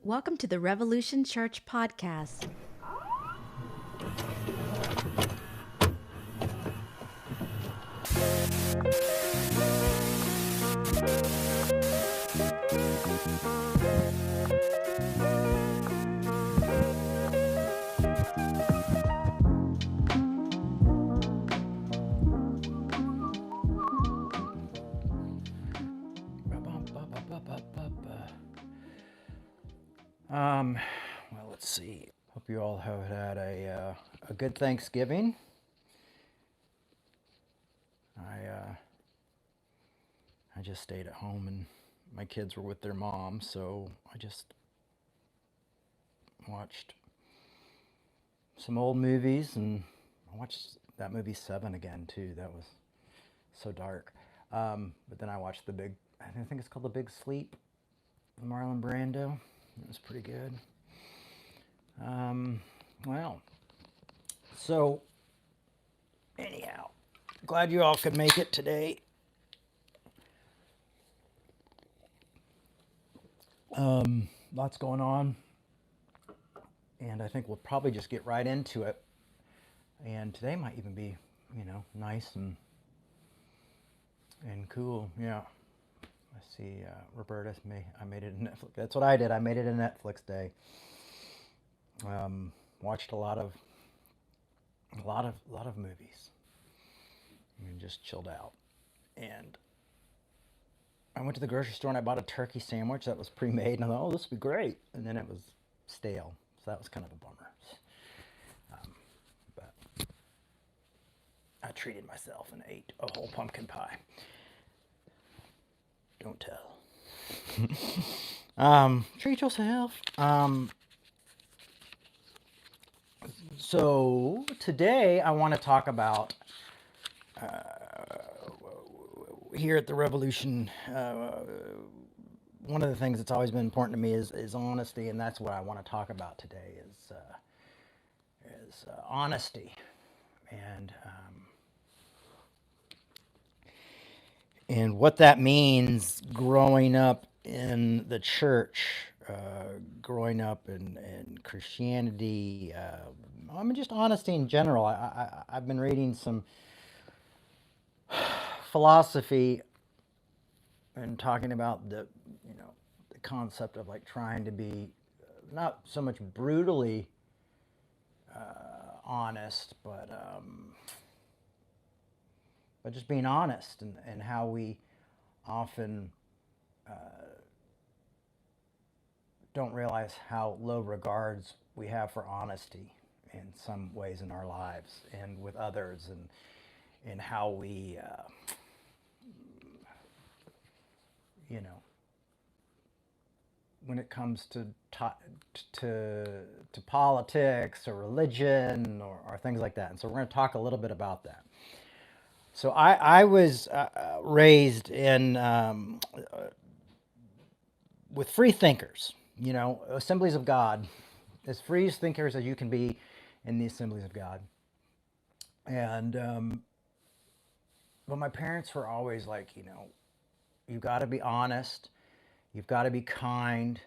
Welcome to the Revolution Church podcast. Well, let's see. Hope you all have had a good Thanksgiving. I just stayed at home and my kids were with their mom, so I just watched some old movies, and I watched that movie Seven again too. That was so dark. But then I watched I think it's called The Big Sleep, with Marlon Brando. It was pretty good. Well, so anyhow, glad you all could make it today. Lots going on, and I think we'll probably just get right into it. And today might even be, nice and cool. Yeah. I see Roberta. I made it in Netflix. That's what I did. I made it a Netflix day. Watched a lot of movies, and just chilled out. And I went to the grocery store and I bought a turkey sandwich that was pre-made, and I thought, oh, this would be great. And then it was stale, so that was kind of a bummer. But I treated myself and ate a whole pumpkin pie. Don't tell. Treat yourself. So today I want to talk about here at the Revolution. One of the things that's always been important to me is honesty, and that's what I want to talk about today is honesty, and what that means growing up in the church, growing up in Christianity. Just honesty in general. I've been reading some philosophy and talking about the concept of like trying to be not so much brutally honest, but just being honest, and how we often don't realize how low regards we have for honesty in some ways in our lives and with others, and how we when it comes to politics or religion or things like that. And so we're going to talk a little bit about that. So I was raised in with free thinkers, assemblies of God, as free as thinkers as you can be in the assemblies of God. And but my parents were always like, you've got to be honest, you've got to be kind,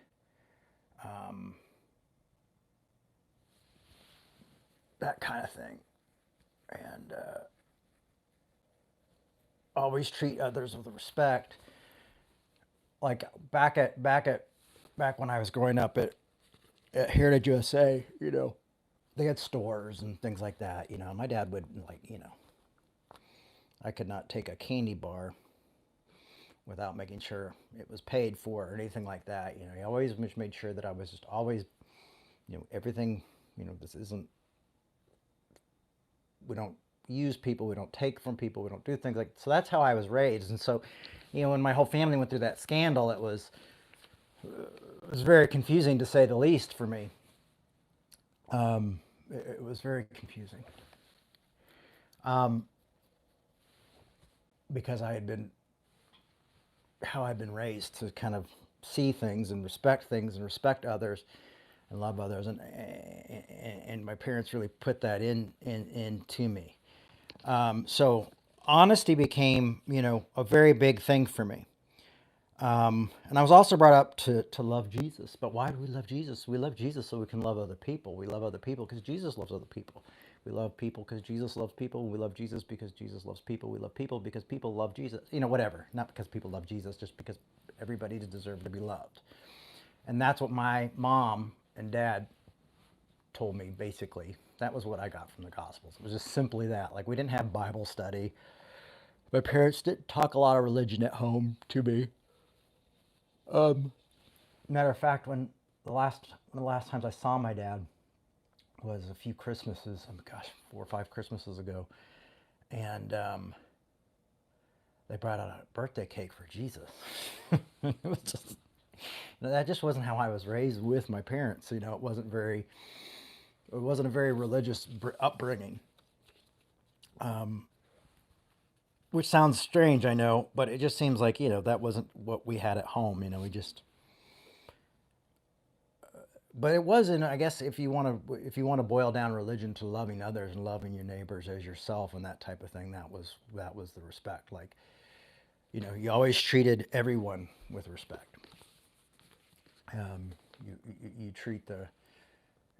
that kind of thing, and always treat others with respect. Like back when I was growing up at Heritage USA, they had stores and things like that. My dad would I could not take a candy bar without making sure it was paid for or anything like that. He always made sure that I was just always, everything, this isn't, we don't use people, we don't take from people, we don't do things like, so that's how I was raised. And so, when my whole family went through that scandal, it was very confusing, to say the least, for me. It was very confusing. Because how I'd been raised to kind of see things and respect others and love others, and my parents really put that into me. So honesty became a very big thing for me. And I was also brought up to love Jesus. But why do we love Jesus? We love Jesus so we can love other people. We love other people because Jesus loves other people. We love people because Jesus loves people. We love Jesus because Jesus loves people. We love people because people love Jesus. Whatever. Not because people love Jesus, just because everybody deserves to be loved. And that's what my mom and dad told me, basically. That was what I got from the Gospels. It was just simply that. Like, we didn't have Bible study. My parents didn't talk a lot of religion at home to me. Matter of fact, one of the last times I saw my dad was a few Christmases, oh my gosh, 4 or 5 Christmases ago, and they brought out a birthday cake for Jesus. It was just that just wasn't how I was raised with my parents. It wasn't a very religious upbringing, which sounds strange, I know, but it just seems like that wasn't what we had at home. We just but it wasn't. I guess if you want to boil down religion to loving others and loving your neighbors as yourself and that type of thing, that was the respect. Like, you always treated everyone with respect. You treat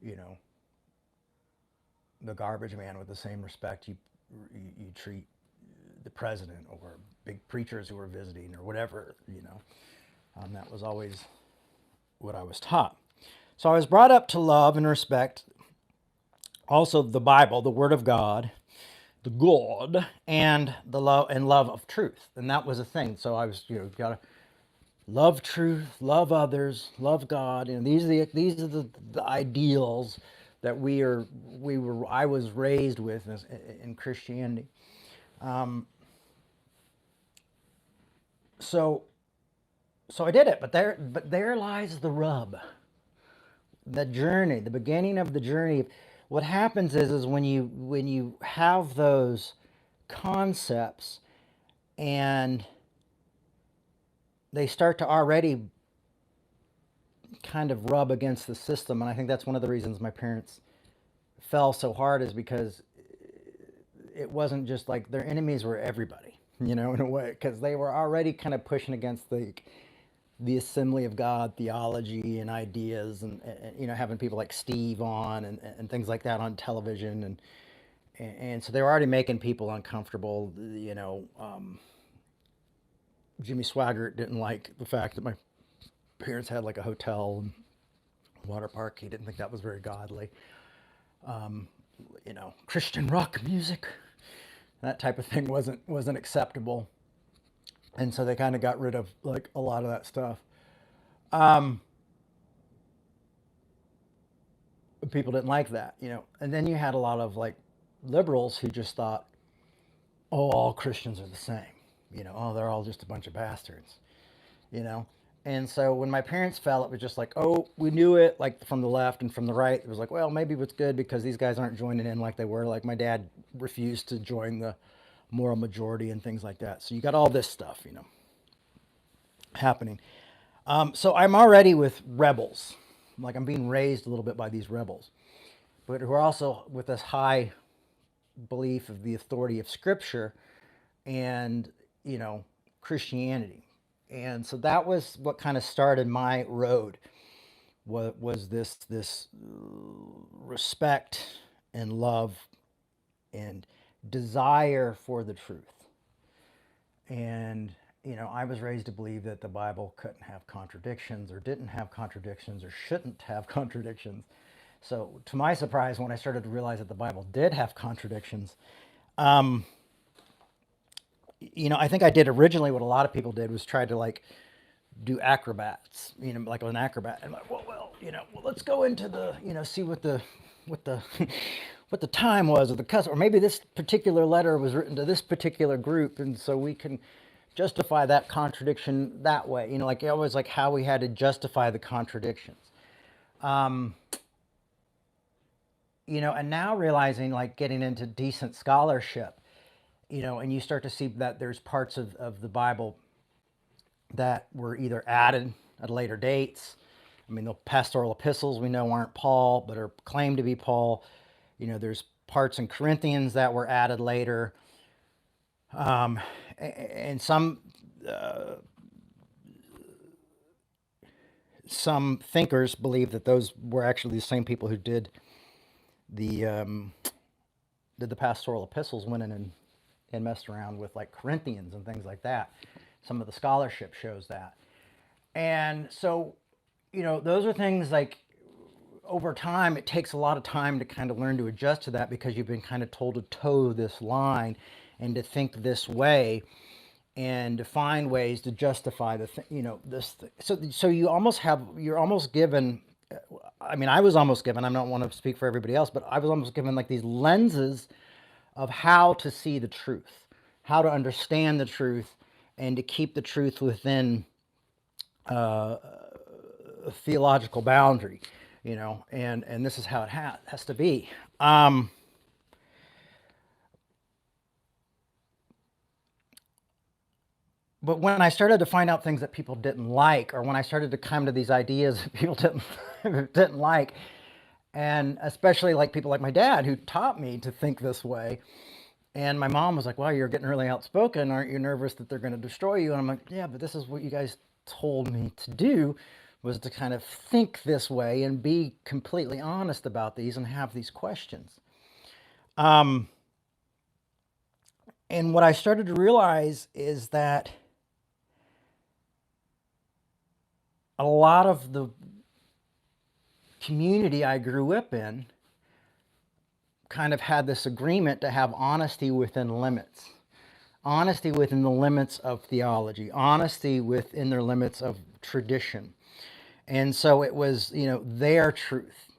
you know the garbage man with the same respect you treat the president or big preachers who are visiting or whatever. That was always what I was taught. So I was brought up to love and respect also the Bible, the Word of God, the God, and the love of truth. And that was a thing. So I was, gotta love truth, love others, love God. And these are the ideals that I was raised with in Christianity. So so I did it, but there lies the rub. The journey, the beginning of the journey. What happens is when you have those concepts and they start to already kind of rub against the system, and I think that's one of the reasons my parents fell so hard, is because it wasn't just like their enemies were everybody, in a way, because they were already kind of pushing against the Assembly of God theology and ideas, and having people like Steve on and things like that on television, and so they were already making people uncomfortable. Jimmy Swaggart didn't like the fact that my parents had like a hotel and water park. He didn't think that was very godly. Christian rock music, that type of thing wasn't acceptable, and so they kind of got rid of like a lot of that stuff. Um, People didn't like that. And then you had a lot of like liberals who just thought, oh, all Christians are the same. Oh, they're all just a bunch of bastards. You know. And so when my parents fell, it was just like, oh, we knew it, like from the left and from the right. It was like, well, maybe it's good because these guys aren't joining in like they were. Like my dad refused to join the moral majority and things like that. So you got all this stuff, happening. So I'm already with rebels. Like I'm being raised a little bit by these rebels, but who are also with this high belief of the authority of Scripture and Christianity. And so that was what kind of started my road. Was this respect and love and desire for the truth. And I was raised to believe that the Bible couldn't have contradictions or didn't have contradictions or shouldn't have contradictions. So to my surprise, when I started to realize that the Bible did have contradictions, um, I think I did originally what a lot of people did, was try to like do acrobats, like an acrobat. And like, well, let's go into see what the what the time was, or the custom, or maybe this particular letter was written to this particular group, and so we can justify that contradiction that way. Like always, like how we had to justify the contradictions. Um, and now realizing, like getting into decent scholarship, and you start to see that there's parts of the Bible that were either added at later dates. I mean, the pastoral epistles we know aren't Paul, but are claimed to be Paul. There's parts in Corinthians that were added later. And some some thinkers believe that those were actually the same people who the um, did the pastoral epistles, went in and messed around with like Corinthians and things like that. Some of the scholarship shows that. And so, those are things like over time, it takes a lot of time to kind of learn to adjust to that because you've been kind of told to toe this line and to think this way and to find ways to justify this. So you're almost given. I mean, I was almost given. I don't want to speak for everybody else, but I was almost given like these lenses of how to see the truth, how to understand the truth, and to keep the truth within a theological boundary, and this is how it has to be. But when I started to find out things that people didn't like, or when I started to come to these ideas that people didn't like, and especially like people like my dad who taught me to think this way, and my mom was like, "Well, you're getting really outspoken. Aren't you nervous that they're going to destroy you?" And I'm like, "Yeah, but this is what you guys told me to do, was to kind of think this way and be completely honest about these and have these questions." Um, and what I started to realize is that a lot of the community I grew up in kind of had this agreement to have honesty within limits. Honesty within the limits of theology, honesty within their limits of tradition. And so it was, their truth.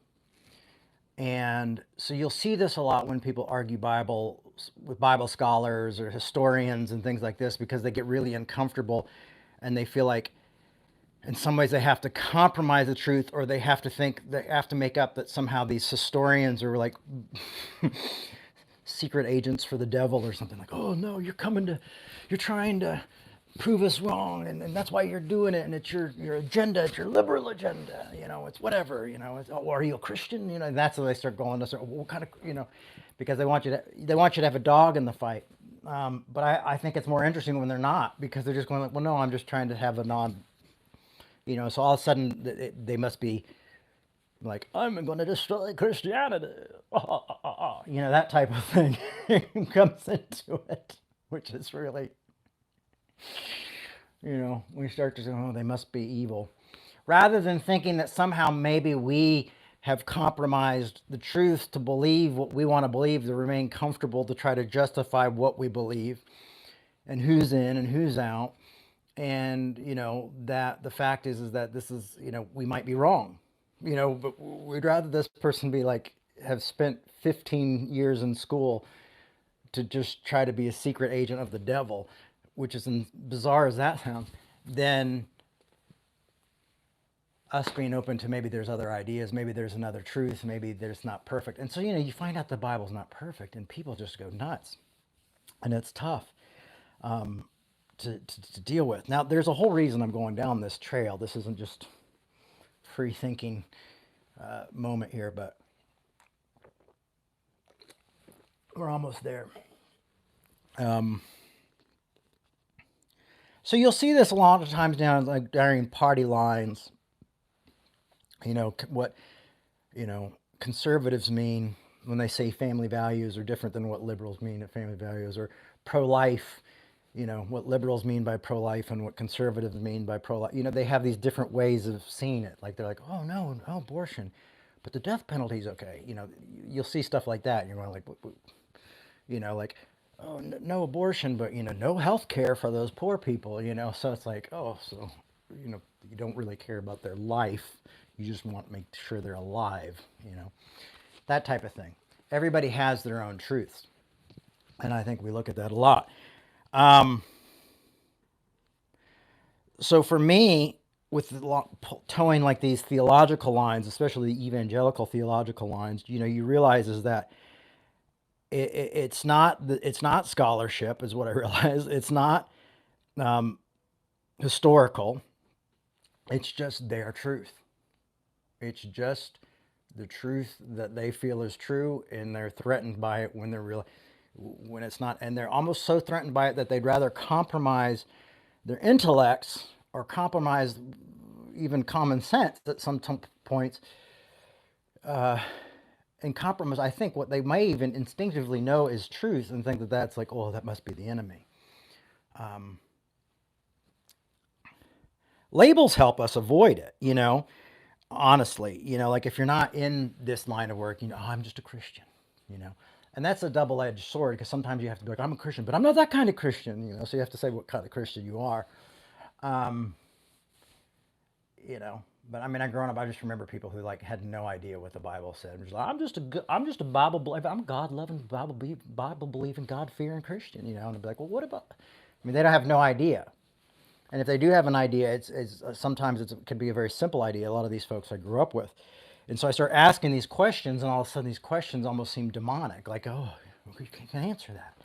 And so you'll see this a lot when people argue Bible with Bible scholars or historians and things like this, because they get really uncomfortable and they feel like in some ways they have to compromise the truth, or they have to make up that somehow these historians are like secret agents for the devil or something, like, "Oh no, you're trying to prove us wrong, and that's why you're doing it, and it's your agenda, it's your liberal agenda, it's whatever, oh, are you a Christian?" And that's when they start going to, what kind of, because they want you to have a dog in the fight. But I think it's more interesting when they're not, because they're just going like, "Well, no, I'm just trying to have a non," so all of a sudden they must be like, "I'm going to destroy Christianity," that type of thing comes into it, which is really, we start to say, "Oh, they must be evil," rather than thinking that somehow maybe we have compromised the truth to believe what we want to believe, to remain comfortable, to try to justify what we believe and who's in and who's out. And, that the fact is that this is, we might be wrong, but we'd rather this person be like, have spent 15 years in school to just try to be a secret agent of the devil, which is bizarre as that sounds, than us being open to maybe there's other ideas, maybe there's another truth, maybe there's not perfect. And so, you find out the Bible's not perfect and people just go nuts. And it's tough to deal with. Now, there's a whole reason I'm going down this trail. This isn't just free thinking moment here, but we're almost there. So you'll see this a lot of times down like during party lines. What conservatives mean when they say family values are different than what liberals mean at family values, or pro-life. What liberals mean by pro-life and what conservatives mean by pro-life. They have these different ways of seeing it. Like they're like, "Oh no, no abortion, but the death penalty is okay." You'll see stuff like that. And you're going like, like, "Oh, no abortion, but no health care for those poor people." So it's like, oh, so you don't really care about their life. You just want to make sure they're alive. That type of thing. Everybody has their own truths, and I think we look at that a lot. So for me, with towing like these theological lines, especially the evangelical theological lines, you realize is that it's not scholarship, is what I realize. It's not historical. It's just their truth. It's just the truth that they feel is true, and they're threatened by it when it's not, and they're almost so threatened by it that they'd rather compromise their intellects or compromise, even common sense at some points, and compromise. I think what they may even instinctively know is truth and think that that's like, oh, that must be the enemy. Labels help us avoid it, honestly, like if you're not in this line of work, oh, I'm just a Christian, you know, and that's a double-edged sword because sometimes you have to be like, I'm a Christian, but I'm not that kind of Christian, so you have to say what kind of Christian you are. Um, you know, but I mean, I growing up, I just remember people who like had no idea what the Bible said. Just like, I'm just a Bible believer. I'm a God-loving, Bible believing, God-fearing Christian, and I'd be like, well, what about? I mean, they don't have no idea. And if they do have an idea, it's sometimes it could be a very simple idea. A lot of these folks I grew up with, and so I start asking these questions, and all of a sudden these questions almost seem demonic. Like, oh, you can't answer that.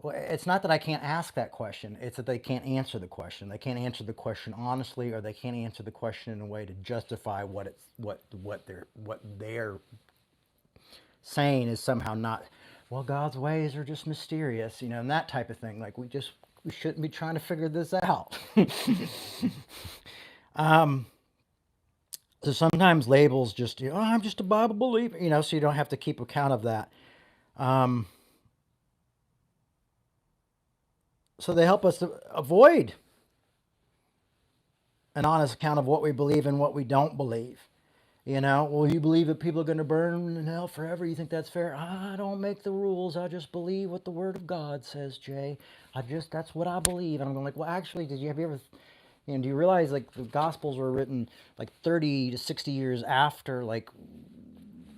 Well, it's not that I can't ask that question. It's that they can't answer the question. They can't answer the question honestly, or they can't answer the question in a way to justify what they're saying is somehow not. Well, God's ways are just mysterious, and that type of thing. Like we shouldn't be trying to figure this out. um, so sometimes labels just, oh, I'm just a Bible believer, so you don't have to keep account of that. Um, so they help us to avoid an honest account of what we believe and what we don't believe. Well, you believe that people are going to burn in hell forever. You think that's fair? I don't make the rules. I just believe what the Word of God says, Jay. That's what I believe. And I'm going like, well, actually, have you ever, do you realize like the Gospels were written like 30 to 60 years after like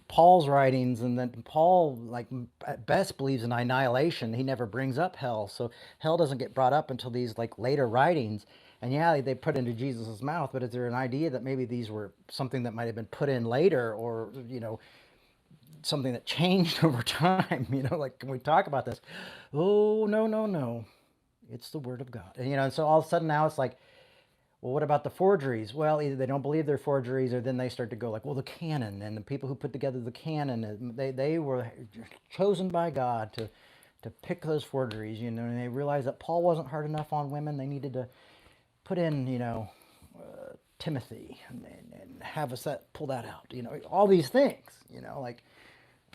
Paul's writings, and then Paul, like at best, believes in annihilation. He never brings up hell, so hell doesn't get brought up until these like later writings. And yeah, they put into Jesus's mouth, but is there an idea that maybe these were something that might have been put in later, or something that changed over time? Like can we talk about this? Oh no, no, no, it's the Word of God. And so all of a sudden now it's like, well, what about the forgeries? Well, either they don't believe they're forgeries, or then they start to go like, well, the canon, and the people who put together the canon, they were chosen by God to pick those forgeries, and they realized that Paul wasn't hard enough on women. They needed to put in, Timothy, and have us pull that out, all these things, like,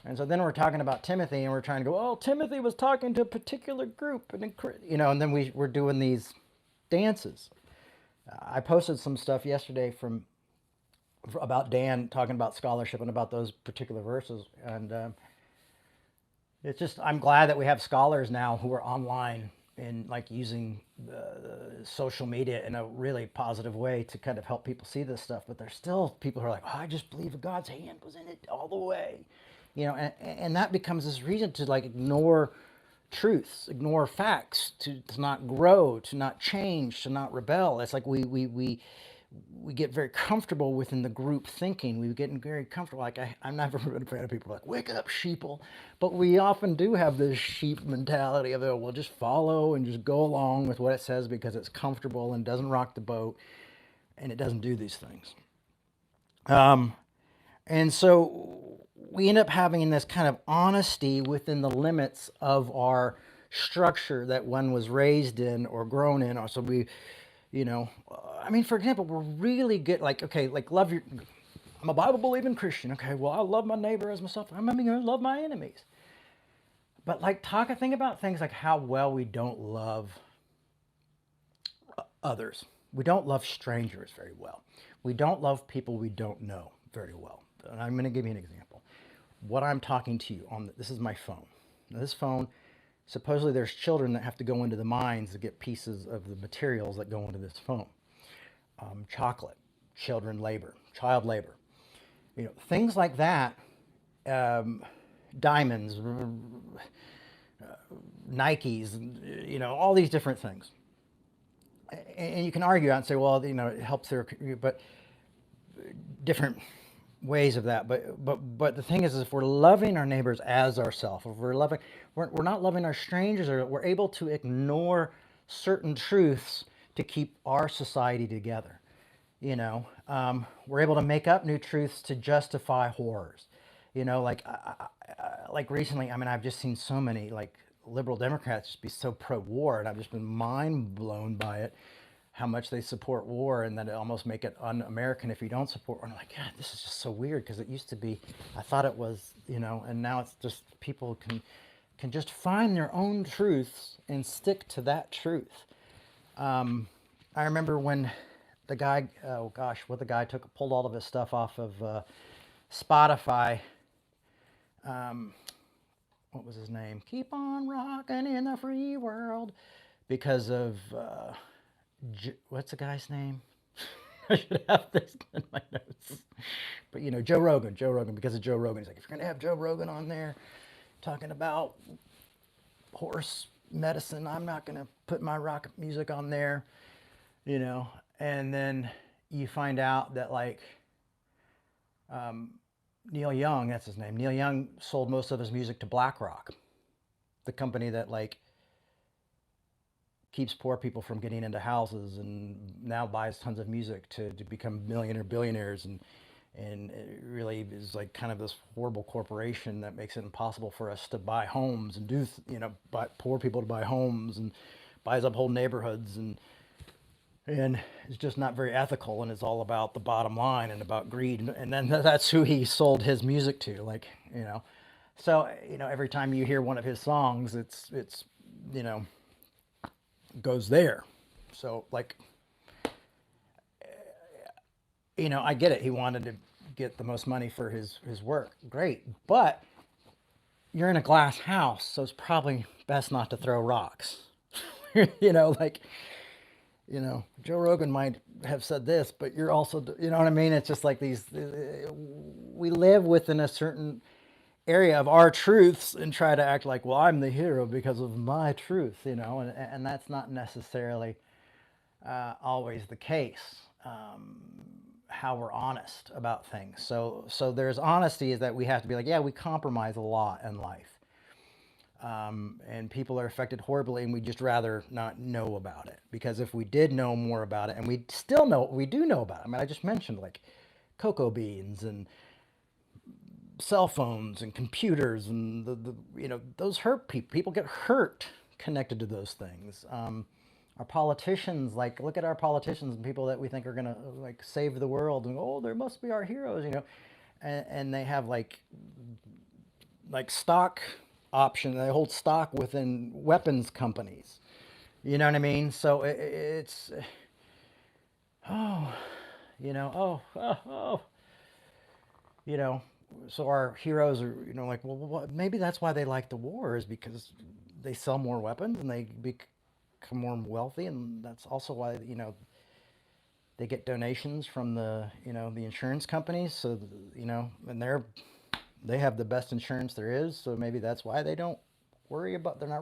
and so then we're talking about Timothy, and we're trying to go, oh, Timothy was talking to a particular group, and then we're doing these dances. I posted some stuff yesterday about Dan talking about scholarship and about those particular verses, and it's just I'm glad that we have scholars now who are online and like using social media in a really positive way to kind of help people see this stuff. But there's still people who are like, oh, I just believe that God's hand was in it all the way, and that becomes this reason to like ignore truths, ignore facts, to not grow, to not change, to not rebel. It's like we get very comfortable within the group thinking. We get very comfortable. Like I'm never been a fan of people like, wake up, sheeple. But we often do have this sheep mentality of, oh, we'll just follow and just go along with what it says because it's comfortable and doesn't rock the boat and it doesn't do these things. And so we end up having this kind of honesty within the limits of our structure that one was raised in or grown in. Or so we, I mean, for example, we're really good. Like, okay, like I'm a Bible believing Christian. Okay, well, I love my neighbor as myself. I'm going to love my enemies. But like, think about things like how well we don't love others. We don't love strangers very well. We don't love people we don't know very well. And I'm going to give you an example. What I'm talking to you on, this is my phone. Now, this phone, supposedly there's children that have to go into the mines to get pieces of the materials that go into this phone. Chocolate, child labor, things like that. Diamonds, Nikes, all these different things. And you can argue out and say, well, it helps their, but different ways of that. But the thing is if we're loving our neighbors as ourselves, if we're not loving our strangers, or we're able to ignore certain truths to keep our society together. We're able to make up new truths to justify horrors. Like recently, I mean, I've just seen so many like liberal Democrats just be so pro-war, and I've just been mind blown by it. how much they support war, and that it almost make it un-American if you don't support war. And I'm like, God, this is just so weird, because it used to be, I thought it was, and now it's just people can just find their own truths and stick to that truth. I remember when the guy, oh gosh, what the guy pulled all of his stuff off of Spotify. What was his name? Keep on rocking in the free world, because of what's the guy's name? I should have this in my notes. But Joe Rogan. Joe Rogan, because of Joe Rogan. He's like, if you're gonna have Joe Rogan on there talking about horse medicine, I'm not gonna put my rock music on there. And then you find out that, like, Neil Young, that's his name. Neil Young sold most of his music to BlackRock, the company that, like, keeps poor people from getting into houses, and now buys tons of music to become billionaires, and it really is like kind of this horrible corporation that makes it impossible for us to buy homes and buy poor people to buy homes, and buys up whole neighborhoods, and it's just not very ethical, and it's all about the bottom line and about greed, and then that's who he sold his music to, like, so every time you hear one of his songs, it's goes there. So, like, I get it, he wanted to get the most money for his work, great, but you're in a glass house, so it's probably best not to throw rocks. Like, Joe Rogan might have said this, but you're also, you know what I mean? It's just like we live within a certain area of our truths and try to act like, well, I'm the hero because of my truth, and that's not necessarily always the case. How we're honest about things. So there's honesty, is that we have to be like, yeah, we compromise a lot in life. And people are affected horribly, and we just rather not know about it, because if we did know more about it, and we still know, we do know about it. I mean, I just mentioned, like, cocoa beans and cell phones and computers, and those hurt people. People get hurt connected to those things. Our politicians, like, look at our politicians and people that we think are gonna, like, save the world, and oh, there must be our heroes, and they have like stock option. They hold stock within weapons companies. You know what I mean? So it's oh, oh, oh, oh, you know. So our heroes are, like, well, maybe that's why they like the war, is because they sell more weapons and they become more wealthy, and that's also why they get donations from the the insurance companies. So and they have the best insurance there is. So maybe that's why they're not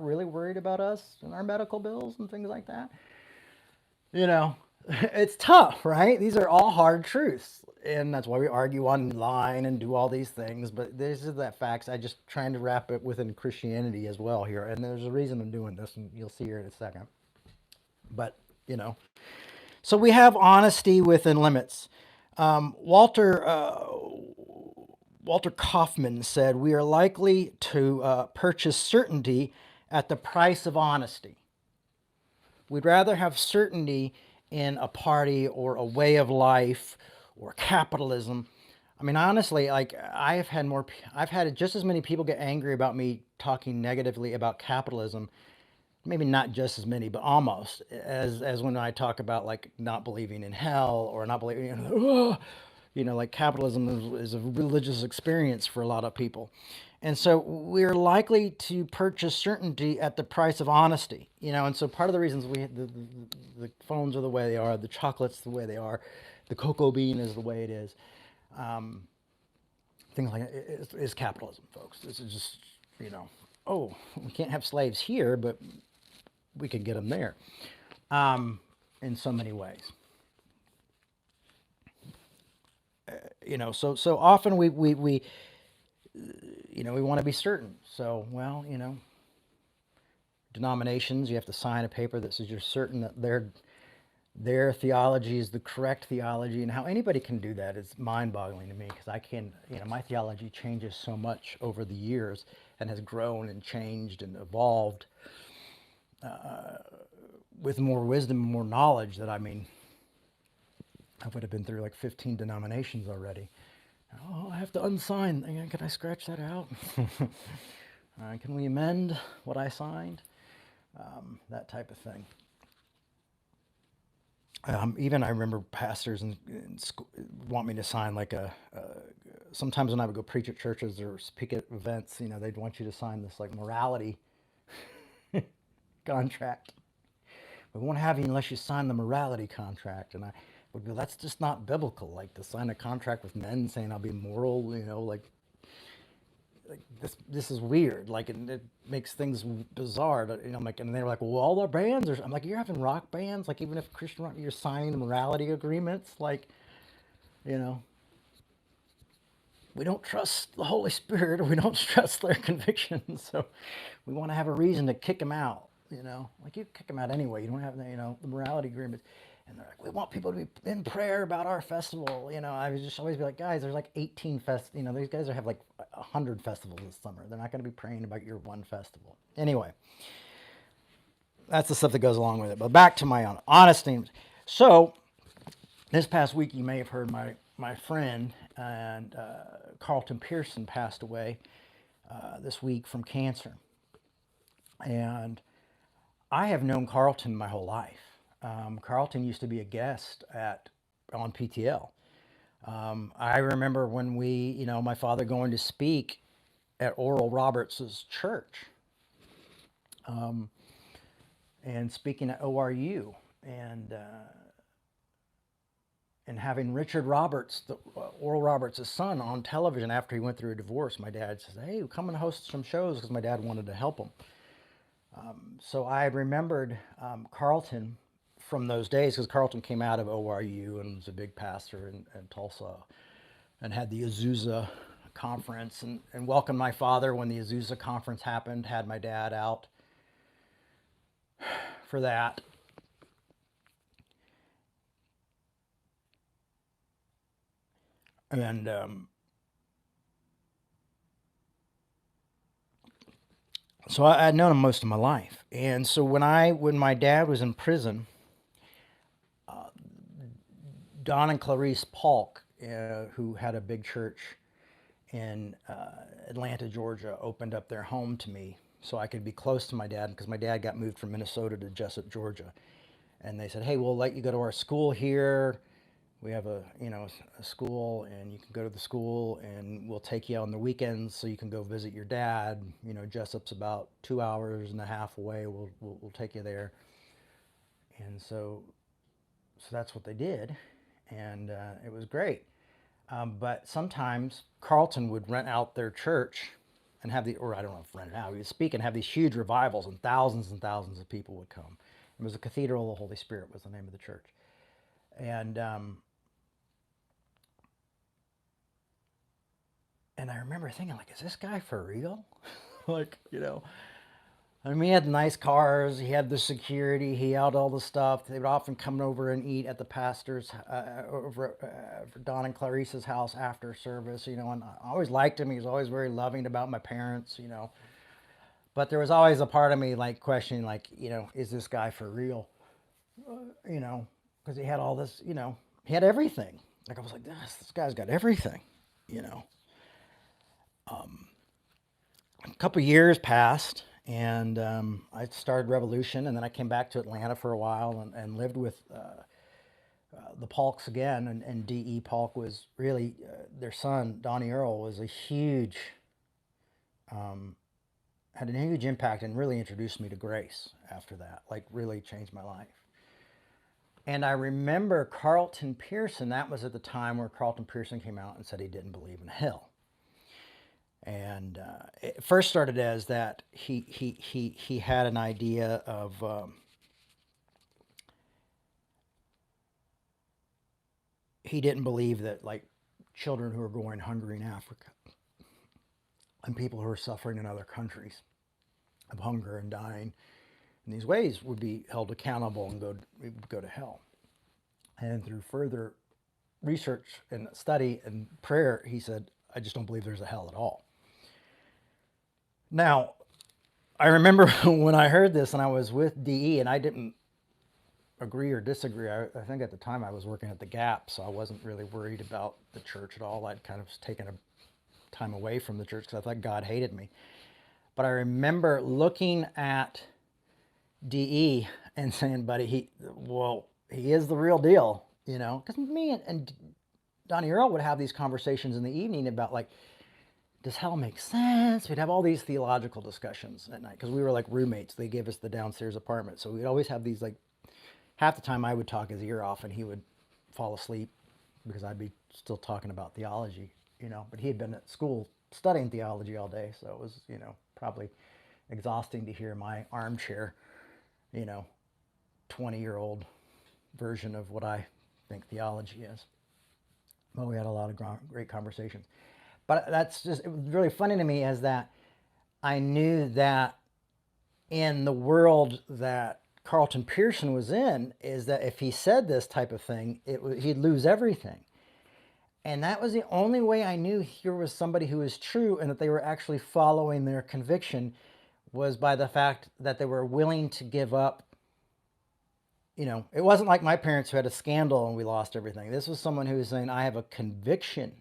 really worried about us and our medical bills and things like that. It's tough, right? These are all hard truths, and that's why we argue online and do all these things. But this is that facts. I just trying to wrap it within Christianity as well here, and there's a reason I'm doing this, and you'll see here in a second. But so we have honesty within limits. Walter Kaufman said, we are likely to purchase certainty at the price of honesty. We'd rather have certainty in a party or a way of life or capitalism. I mean, honestly, like, I've had just as many people get angry about me talking negatively about capitalism, maybe not just as many, but almost, as when I talk about, like, not believing in hell, or not believing, like, capitalism is a religious experience for a lot of people. And so we're likely to purchase certainty at the price of honesty, and so part of the reasons the phones are the way they are, the chocolates the way they are, the cocoa bean is the way it is, things like that, is capitalism, folks. This is just, oh, we can't have slaves here, but we can get them there, in so many ways. So often we want to be certain. So, well, denominations, you have to sign a paper that says you're certain that their theology is the correct theology, and how anybody can do that is mind-boggling to me, because I can, my theology changes so much over the years and has grown and changed and evolved with more wisdom and more knowledge that, I mean, I would have been through like 15 denominations already. Oh, I have to unsign. Can I scratch that out? Can we amend what I signed? That type of thing. Even I remember pastors in school want me to sign like sometimes when I would go preach at churches or speak at events, they'd want you to sign this like morality contract. We won't have you unless you sign the morality contract. And I would go, that's just not biblical. Like to sign a contract with men saying I'll be moral, like this is weird. Like it makes things bizarre. I'm like, and they were like, well, all our bands are. I'm like, you're having rock bands. Like even if Christian rock, you're signing morality agreements. Like, you know, we don't trust the Holy Spirit, or we don't trust their convictions. So we want to have a reason to kick them out. Like you kick them out anyway. You don't have the morality agreement. And they're like, we want people to be in prayer about our festival. I would just always be like, guys, there's like 18 these guys have like 100 festivals this summer. They're not going to be praying about your one festival. Anyway, that's the stuff that goes along with it. But back to my honest things. So this past week, you may have heard my friend and Carlton Pearson passed away this week from cancer. And I have known Carlton my whole life. Carlton used to be a guest on PTL. I remember when my father going to speak at Oral Roberts' church, and speaking at ORU, and having Richard Roberts, Oral Roberts' son, on television after he went through a divorce. My dad says, "Hey, come and host some shows," because my dad wanted to help him. So I remembered Carlton from those days, because Carlton came out of ORU and was a big pastor in Tulsa, and had the Azusa conference, and welcomed my father when the Azusa conference happened, had my dad out for that. And so I'd known him most of my life. And so when my dad was in prison, Don and Clarice Polk, who had a big church in Atlanta, Georgia, opened up their home to me so I could be close to my dad, because my dad got moved from Minnesota to Jessup, Georgia. And they said, hey, we'll let you go to our school here. We have a school, and you can go to the school, and we'll take you on the weekends so you can go visit your dad. Jessup's about 2 hours and a half away. We'll take you there. And so that's what they did, and it was great. But sometimes Carlton would rent out their church and or I don't know if rent it out, he would speak and have these huge revivals, and thousands of people would come. It was the Cathedral of the Holy Spirit was the name of the church. And I remember thinking, like, is this guy for real? Like, I mean, he had nice cars, he had the security, he had all the stuff. They would often come over and eat at the pastor's, over for Don and Clarice's house after service, and I always liked him. He was always very loving about my parents, But there was always a part of me, like, questioning, like, is this guy for real? Because he had all this, he had everything. Like, I was like, this guy's got everything, A couple years passed, and I started Revolution, and then I came back to Atlanta for a while and lived with the Polks again. And D.E. Polk was really, their son, Donnie Earl, was a huge, had a huge impact and really introduced me to grace after that, like really changed my life. And I remember Carlton Pearson, that was at the time where Carlton Pearson came out and said he didn't believe in hell. And it first started as that he had an idea of he didn't believe that, like, children who are going hungry in Africa and people who are suffering in other countries of hunger and dying in these ways would be held accountable and go to hell. And through further research and study and prayer, he said, I just don't believe there's a hell at all. Now, I remember when I heard this, and I was with DE, and I didn't agree or disagree. I think at the time I was working at the Gap, so I wasn't really worried about the church at all. I'd kind of taken a time away from the church because I thought God hated me. But I remember looking at DE and saying, buddy, he is the real deal, you know? Because me and Donnie Earl would have these conversations in the evening about, like, does hell make sense? We'd have all these theological discussions at night because we were like roommates. They gave us the downstairs apartment. So we'd always have these, like, half the time I would talk his ear off and he would fall asleep because I'd be still talking about theology, you know. But he had been at school studying theology all day. So it was, you know, probably exhausting to hear my armchair, you know, 20-year-old version of what I think theology is. But we had a lot of great conversations. But that's just, it was really funny to me is that I knew that in the world that Carlton Pearson was in, is that if he said this type of thing, he'd lose everything. And that was the only way I knew here was somebody who was true and that they were actually following their conviction, was by the fact that they were willing to give up. You know, it wasn't like my parents who had a scandal and we lost everything. This was someone who was saying, I have a conviction.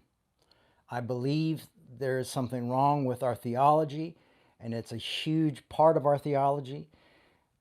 I believe there is something wrong with our theology, and it's a huge part of our theology,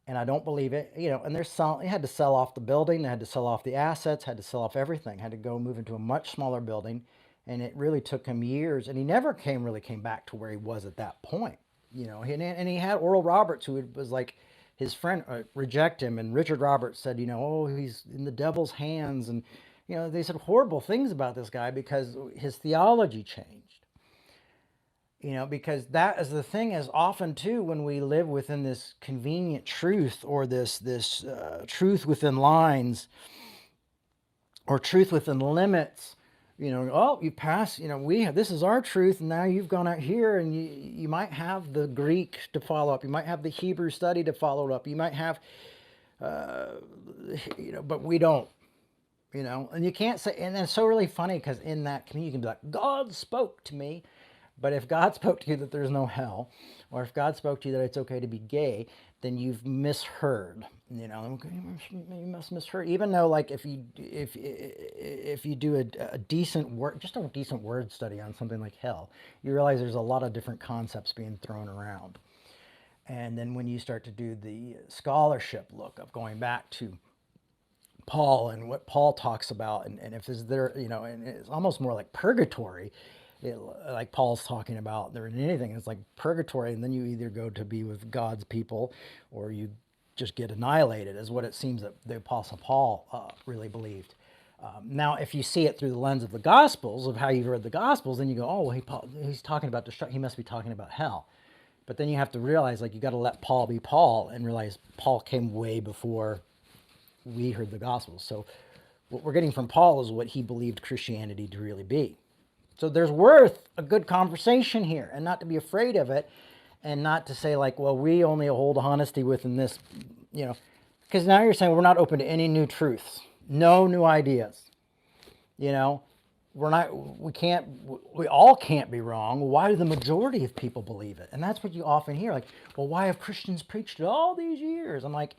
and I don't believe it. You know, and they had to sell off the building, they had to sell off the assets, had to sell off everything, had to go move into a much smaller building, and it really took him years, and he never really came back to where he was at that point. You know, and he had Oral Roberts, who was like his friend, reject him, and Richard Roberts said, you know, oh, he's in the devil's hands, and you know, they said horrible things about this guy because his theology changed. You know, because that is the thing, is often too when we live within this convenient truth, or this truth within lines, or truth within limits. You know, oh, you pass. You know, this is our truth, and now you've gone out here, and you might have the Greek to follow up. You might have the Hebrew study to follow up. You might have, you know, but we don't. You know, and you can't say, and it's so really funny because in that community you can be like, God spoke to me. But if God spoke to you that there's no hell, or if God spoke to you that it's okay to be gay, then you've misheard. You know, you must misheard. Even though, like, if you do a decent word, just a decent word study on something like hell, you realize there's a lot of different concepts being thrown around. And then when you start to do the scholarship look of going back to Paul and what Paul talks about, and if is there, you know, and it's almost more like purgatory, like Paul's talking about there in anything, it's like purgatory, and then you either go to be with God's people or you just get annihilated, is what it seems that the Apostle Paul really believed. Now, if you see it through the lens of the Gospels, of how you've read the Gospels, then you go, oh, well, he's talking about destruction, he must be talking about hell. But then you have to realize, like, you got to let Paul be Paul and realize Paul came way before we heard the Gospels. So what we're getting from Paul is what he believed Christianity to really be. So there's worth a good conversation here, and not to be afraid of it, and not to say like, well, we only hold honesty within this, you know, because now you're saying we're not open to any new truths, no new ideas. You know, we all can't be wrong. Why do the majority of people believe it? And that's what you often hear, like, well, why have Christians preached it all these years? I'm like,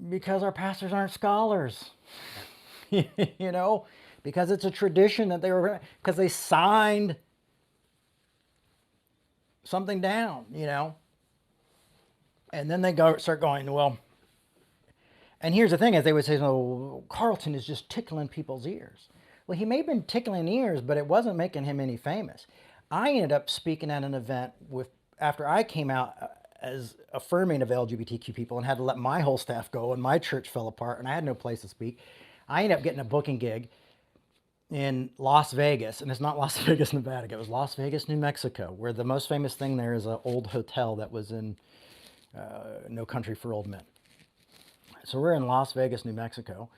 because our pastors aren't scholars, you know, because it's a tradition that because they signed something down, you know, and then they start going, well, and here's the thing, is they would say, oh, Carlton is just tickling people's ears. Well, he may have been tickling ears, but it wasn't making him any famous. I ended up speaking at an event after I came out as affirming of LGBTQ people and had to let my whole staff go, and my church fell apart and I had no place to speak. I ended up getting a booking gig in Las Vegas, and it's not Las Vegas, Nevada. It was Las Vegas, New Mexico, where the most famous thing there is an old hotel that was in No Country for Old Men. So we're in Las Vegas, New Mexico,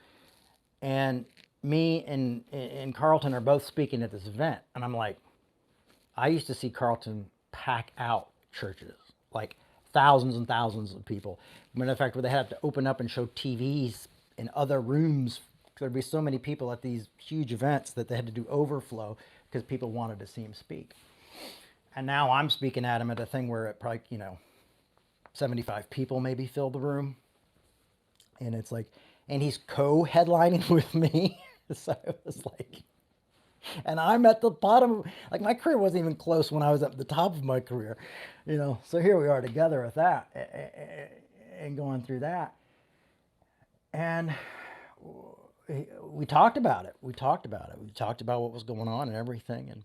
and me and Carlton are both speaking at this event, and I'm like, I used to see Carlton pack out churches, like thousands and thousands of people. Matter of fact, where they had to open up and show TVs in other rooms. There'd be so many people at these huge events that they had to do overflow because people wanted to see him speak. And now I'm speaking at him at a thing where it probably, 75 people maybe filled the room. And it's like, and he's co-headlining with me. So it was like, and I'm at the bottom. Like my career wasn't even close when I was at the top of my career, you know. So here we are together with that, and going through that, and we talked about it. We talked about it. We talked about what was going on and everything, and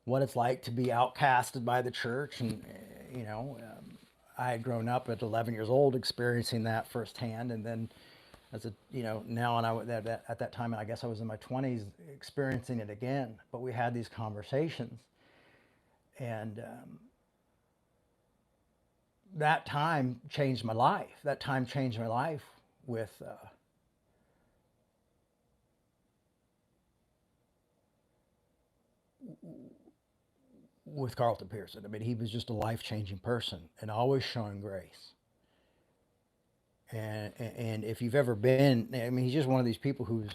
what it's like to be outcasted by the church, and you know, I had grown up at 11 years old experiencing that firsthand, and then as a now, and at that time I guess I was in my 20s experiencing it again. But we had these conversations, and that time changed my life. That time changed my life with Carlton Pearson. I mean, he was just a life-changing person and always showing grace. And if you've ever been, I mean, he's just one of these people who's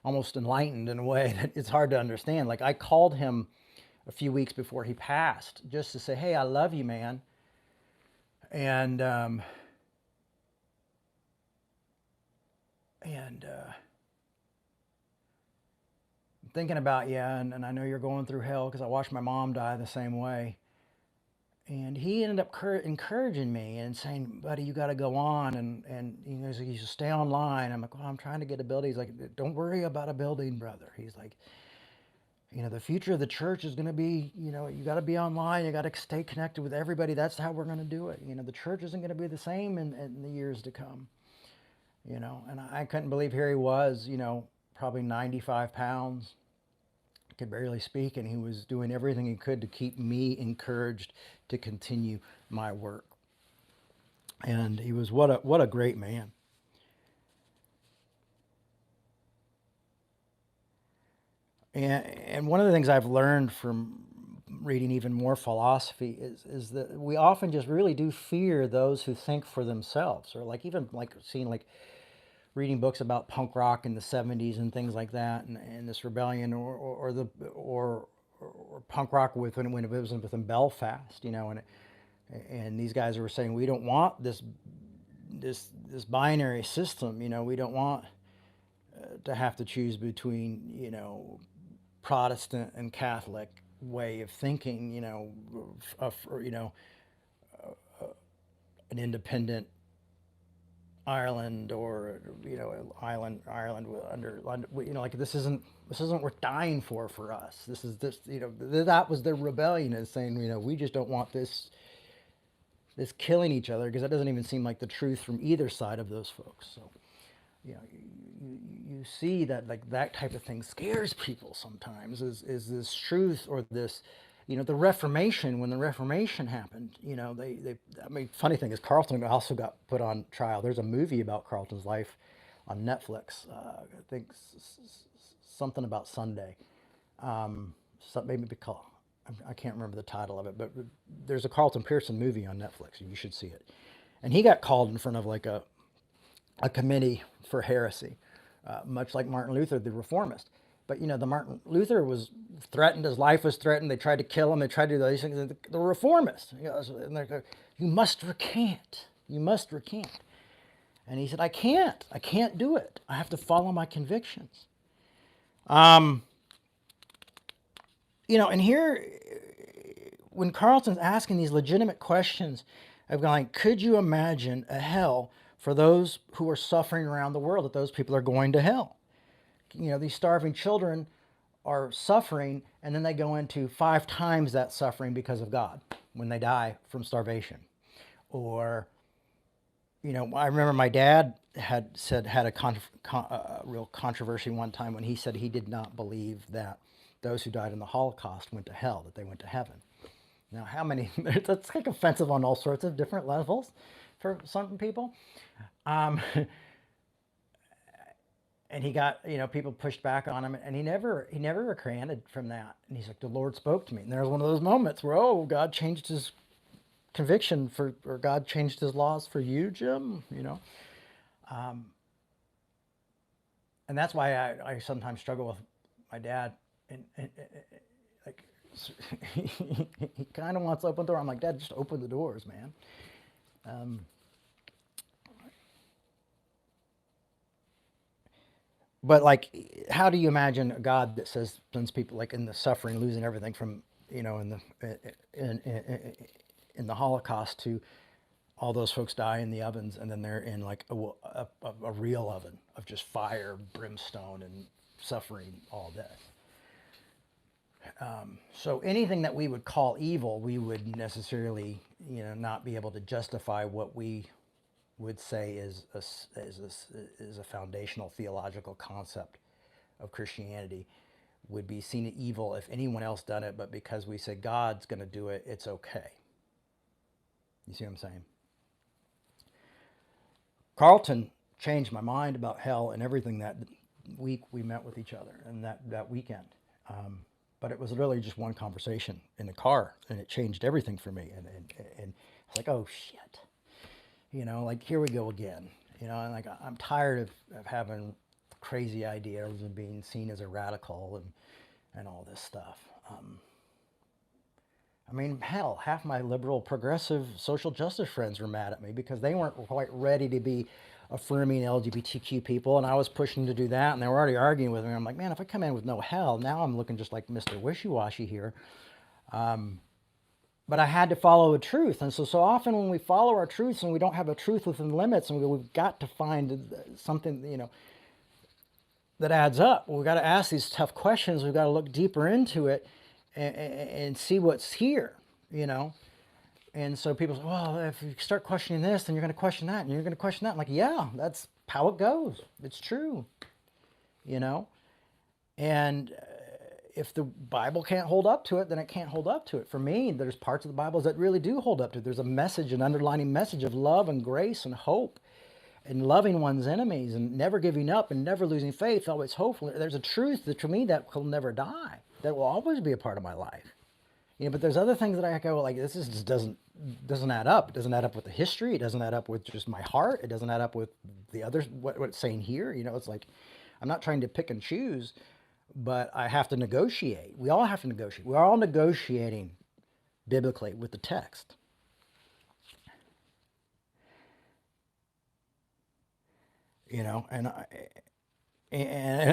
almost enlightened in a way that it's hard to understand. Like I called him a few weeks before he passed just to say, "Hey, I love you, man," and I'm thinking about you, and I know you're going through hell because I watched my mom die the same way. And he ended up encouraging me and saying, "Buddy, you got to go on," and you should stay online. I'm like, "Well, I'm trying to get a building." He's like, "Don't worry about a building, brother." He's like, "The future of the church is going to be, you got to be online. You got to stay connected with everybody. That's how we're going to do it. The church isn't going to be the same in the years to come." And I couldn't believe here he was, probably 95 pounds, could barely speak, and he was doing everything he could to keep me encouraged to continue my work. And he was what a great man. And one of the things I've learned from reading even more philosophy is that we often just really do fear those who think for themselves, or like even like seeing like reading books about punk rock in the 70s and things like that, and this rebellion, or punk rock when it was within Belfast, and these guys were saying, we don't want this binary system, we don't want to have to choose between Protestant and Catholic way of thinking, an independent Ireland, or Ireland under like this isn't worth dying for us. That was the rebellion, is saying, we just don't want this killing each other, because that doesn't even seem like the truth from either side of those folks. So you see that, like, that type of thing scares people sometimes, is this truth, or this, the Reformation. When the Reformation happened, I mean, funny thing is, Carlton also got put on trial. There's a movie about Carlton's life on Netflix. I think something about Sunday. Maybe because I can't remember the title of it, but there's a Carlton Pearson movie on Netflix. You should see it. And he got called in front of like a committee for heresy, much like Martin Luther, the reformist. But the Martin Luther was threatened; his life was threatened. They tried to kill him. They tried to do these things. The reformist, and they're like, "You must recant. You must recant." And he said, "I can't. I can't do it. I have to follow my convictions." And here, when Carlton's asking these legitimate questions of going, could you imagine a hell for those who are suffering around the world, that those people are going to hell? These starving children are suffering, and then they go into 5 times that suffering because of God when they die from starvation. Or, I remember my dad had a real controversy one time when he said he did not believe that those who died in the Holocaust went to hell, that they went to heaven. Now, how many? That's like offensive on all sorts of different levels for some people. And he got, people pushed back on him, and he never recanted from that. And he's like, the Lord spoke to me. And there was one of those moments where, oh, God changed his conviction or God changed his laws for you, Jim, And that's why I sometimes struggle with my dad. And like, he kind of wants to open the door. I'm like, Dad, just open the doors, man. But like, how do you imagine a God that sends people like in the suffering, losing everything from, in the Holocaust to all those folks die in the ovens, and then they're in like a real oven of just fire, brimstone, and suffering all day. So anything that we would call evil, we would necessarily, not be able to justify what we would say is a foundational theological concept of Christianity, would be seen as evil if anyone else done it, but because we say God's going to do it, it's okay. You see what I'm saying? Carlton changed my mind about hell and everything that week we met with each other and that weekend. But it was really just one conversation in the car, and it changed everything for me. And I was like, oh shit, like here we go again. And like I'm tired of having crazy ideas and being seen as a radical and all this stuff. I mean, hell, half my liberal, progressive, social justice friends were mad at me because they weren't quite ready to be affirming LGBTQ people, and I was pushing to do that, and they were already arguing with me. I'm like, man, if I come in with no hell, now I'm looking just like Mr. Wishy-Washy here. But I had to follow a truth, and so often when we follow our truths and we don't have a truth within limits, and we've got to find something, that adds up. We've got to ask these tough questions. We've got to look deeper into it and see what's here, And so people say, well, if you start questioning this, then you're going to question that, and you're going to question that. I'm like, yeah, that's how it goes. It's true, And if the Bible can't hold up to it, then it can't hold up to it. For me, there's parts of the Bible that really do hold up to it. There's a message, an underlining message of love and grace and hope and loving one's enemies and never giving up and never losing faith, always hopeful. There's a truth that to me that will never die, that will always be a part of my life. But there's other things that I go like, this is just doesn't add up. It doesn't add up with the history. It doesn't add up with just my heart. It doesn't add up with the others. What it's saying here. It's like I'm not trying to pick and choose, but I have to negotiate. We all have to negotiate. We're all negotiating biblically with the text. And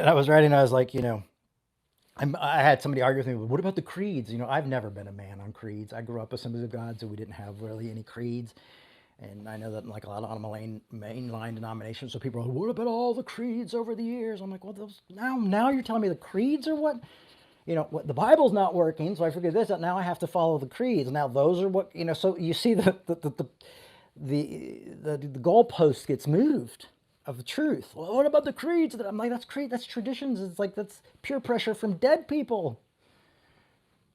I was writing. I was like, I had somebody argue with me. What about the creeds? I've never been a man on creeds. I grew up Assemblies of God, so we didn't have really any creeds. And I know that like a lot of mainline denominations, so people are like, what about all the creeds over the years? I'm like, well, now you're telling me the creeds are what, what the Bible's not working, so I figured this out. Now I have to follow the creeds. Now those are what, so you see the goalpost gets moved of the truth. Well, what about the creeds? I'm like, that's traditions. It's like, that's peer pressure from dead people.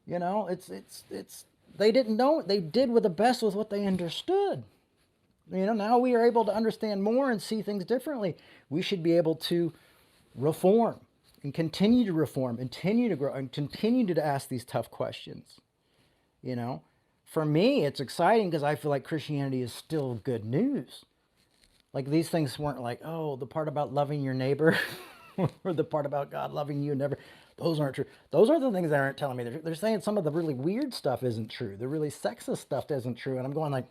It's they didn't know. They did with the best with what they understood. Now we are able to understand more and see things differently. We should be able to reform and continue to reform, continue to grow, and continue to ask these tough questions. For me, it's exciting because I feel like Christianity is still good news. Like these things weren't like, oh, the part about loving your neighbor or the part about God loving you never. Those aren't true. Those are the things they aren't telling me. They're saying some of the really weird stuff isn't true. The really sexist stuff isn't true. And I'm going like,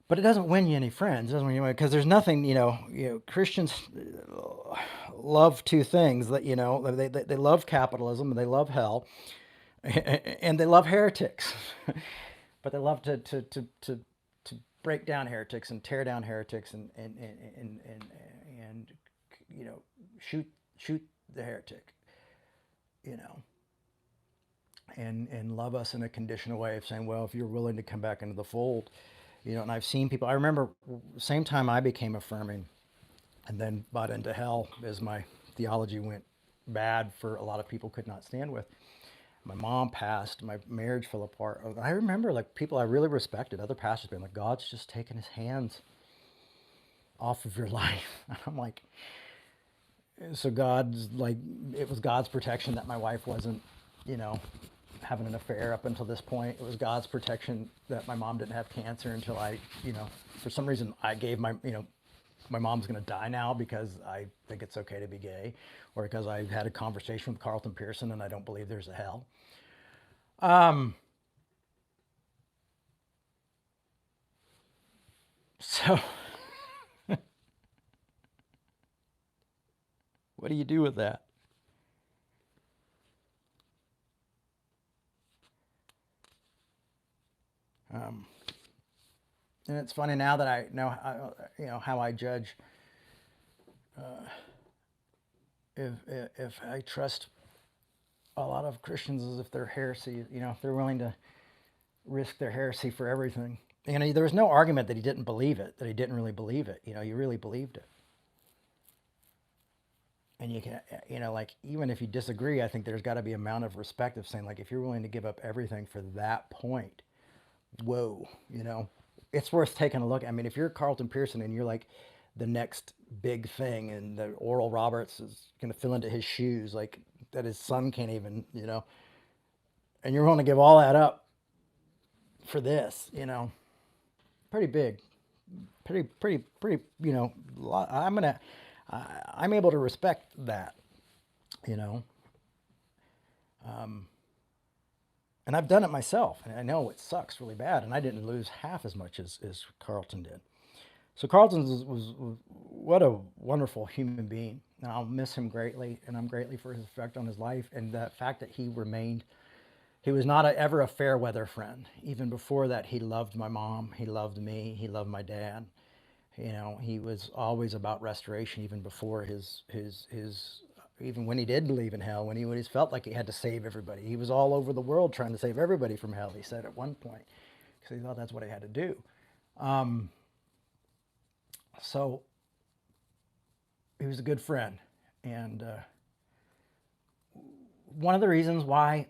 but it doesn't win you any friends, doesn't win you, because there's nothing, Christians love two things that, they love capitalism and they love hell and they love heretics, but they love to break down heretics and tear down heretics and shoot the heretic, and love us in a conditional way of saying, well, if you're willing to come back into the fold, and I've seen people, I remember same time I became affirming and then bought into hell as my theology went bad for a lot of people could not stand with. My mom passed, my marriage fell apart. I remember like people I really respected, other pastors being like, God's just taking his hands off of your life. And I'm like, so God's like, it was God's protection that my wife wasn't, having an affair up until this point. It was God's protection that my mom didn't have cancer until I, for some reason I gave my mom's going to die now because I think it's okay to be gay, or because I had a conversation with Carlton Pearson and I don't believe there's a hell. So What do you do with that? And it's funny now that I know, how I judge. If I trust a lot of Christians as if they're heresy, if they're willing to risk their heresy for everything. There was no argument that he didn't believe it, that he didn't really believe it. He really believed it. And you can, like, even if you disagree, I think there's got to be an amount of respect of saying, like, if you're willing to give up everything for that point, whoa, it's worth taking a look. I mean, if you're Carlton Pearson and you're like the next big thing, and the Oral Roberts is going to fill into his shoes, like that his son can't even, and you're willing to give all that up for this, pretty big, pretty, I'm able to respect that, and I've done it myself, and I know it sucks really bad, and I didn't lose half as much as Carlton did. So Carlton was what a wonderful human being, and I'll miss him greatly, and I'm greatly for his effect on his life, and the fact that he was not ever a fair weather friend. Even before that, he loved my mom, he loved me, he loved my dad. He was always about restoration, even before his even when he did believe in hell, when he felt like he had to save everybody. He was all over the world trying to save everybody from hell, he said at one point, because he thought that's what he had to do. So he was a good friend. And one of the reasons why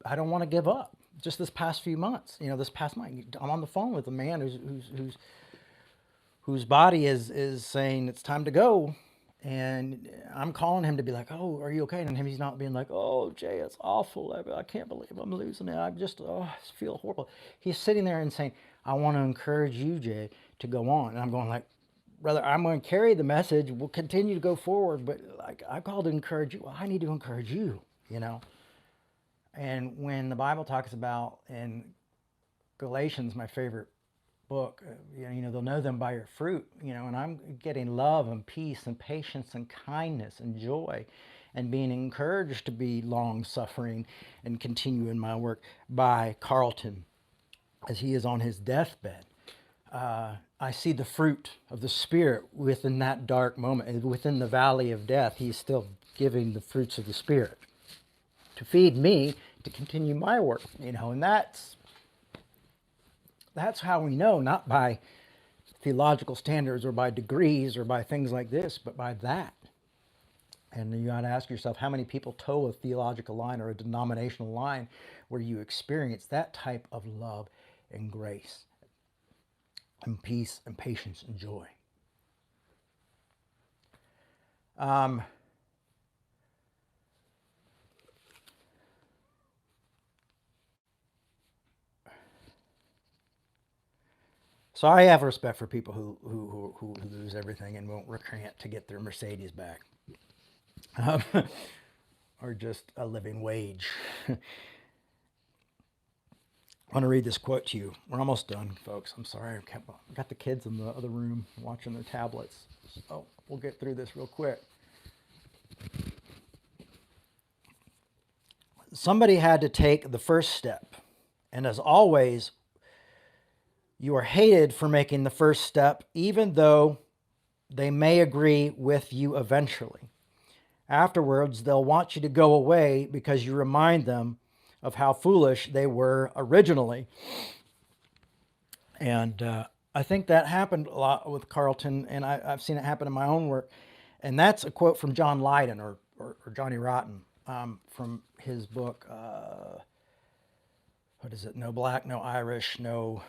I don't want to give up, just this past few months, this past month, I'm on the phone with a man whose body is saying it's time to go. And I'm calling him to be like, oh, are you okay? And he's not being like, oh, Jay, it's awful. I can't believe I'm losing it. I feel horrible. He's sitting there and saying, I want to encourage you, Jay, to go on. And I'm going like, brother, I'm going to carry the message. We'll continue to go forward. But like, I called to encourage you. Well, I need to encourage you, And when the Bible talks about in Galatians, my favorite book, they'll know them by your fruit, and I'm getting love and peace and patience and kindness and joy, and being encouraged to be long suffering and continue in my work by Carlton as he is on his deathbed. I see the fruit of the Spirit within that dark moment, and within the valley of death, he's still giving the fruits of the Spirit to feed me to continue my work, and that's how we know, not by theological standards or by degrees or by things like this, but by that. And you got to ask yourself, how many people toe a theological line or a denominational line where you experience that type of love and grace and peace and patience and joy? So I have respect for people who lose everything and won't recant to get their Mercedes back, or just a living wage. I want to read this quote to you. We're almost done, folks. I'm sorry. I got the kids in the other room watching their tablets. So we'll get through this real quick. Somebody had to take the first step. And as always, you are hated for making the first step, even though they may agree with you eventually. Afterwards, they'll want you to go away because you remind them of how foolish they were originally. And I think that happened a lot with Carlton, and I've seen it happen in my own work. And that's a quote from John Lydon, or Johnny Rotten, from his book, what is it? No Black, No Irish, No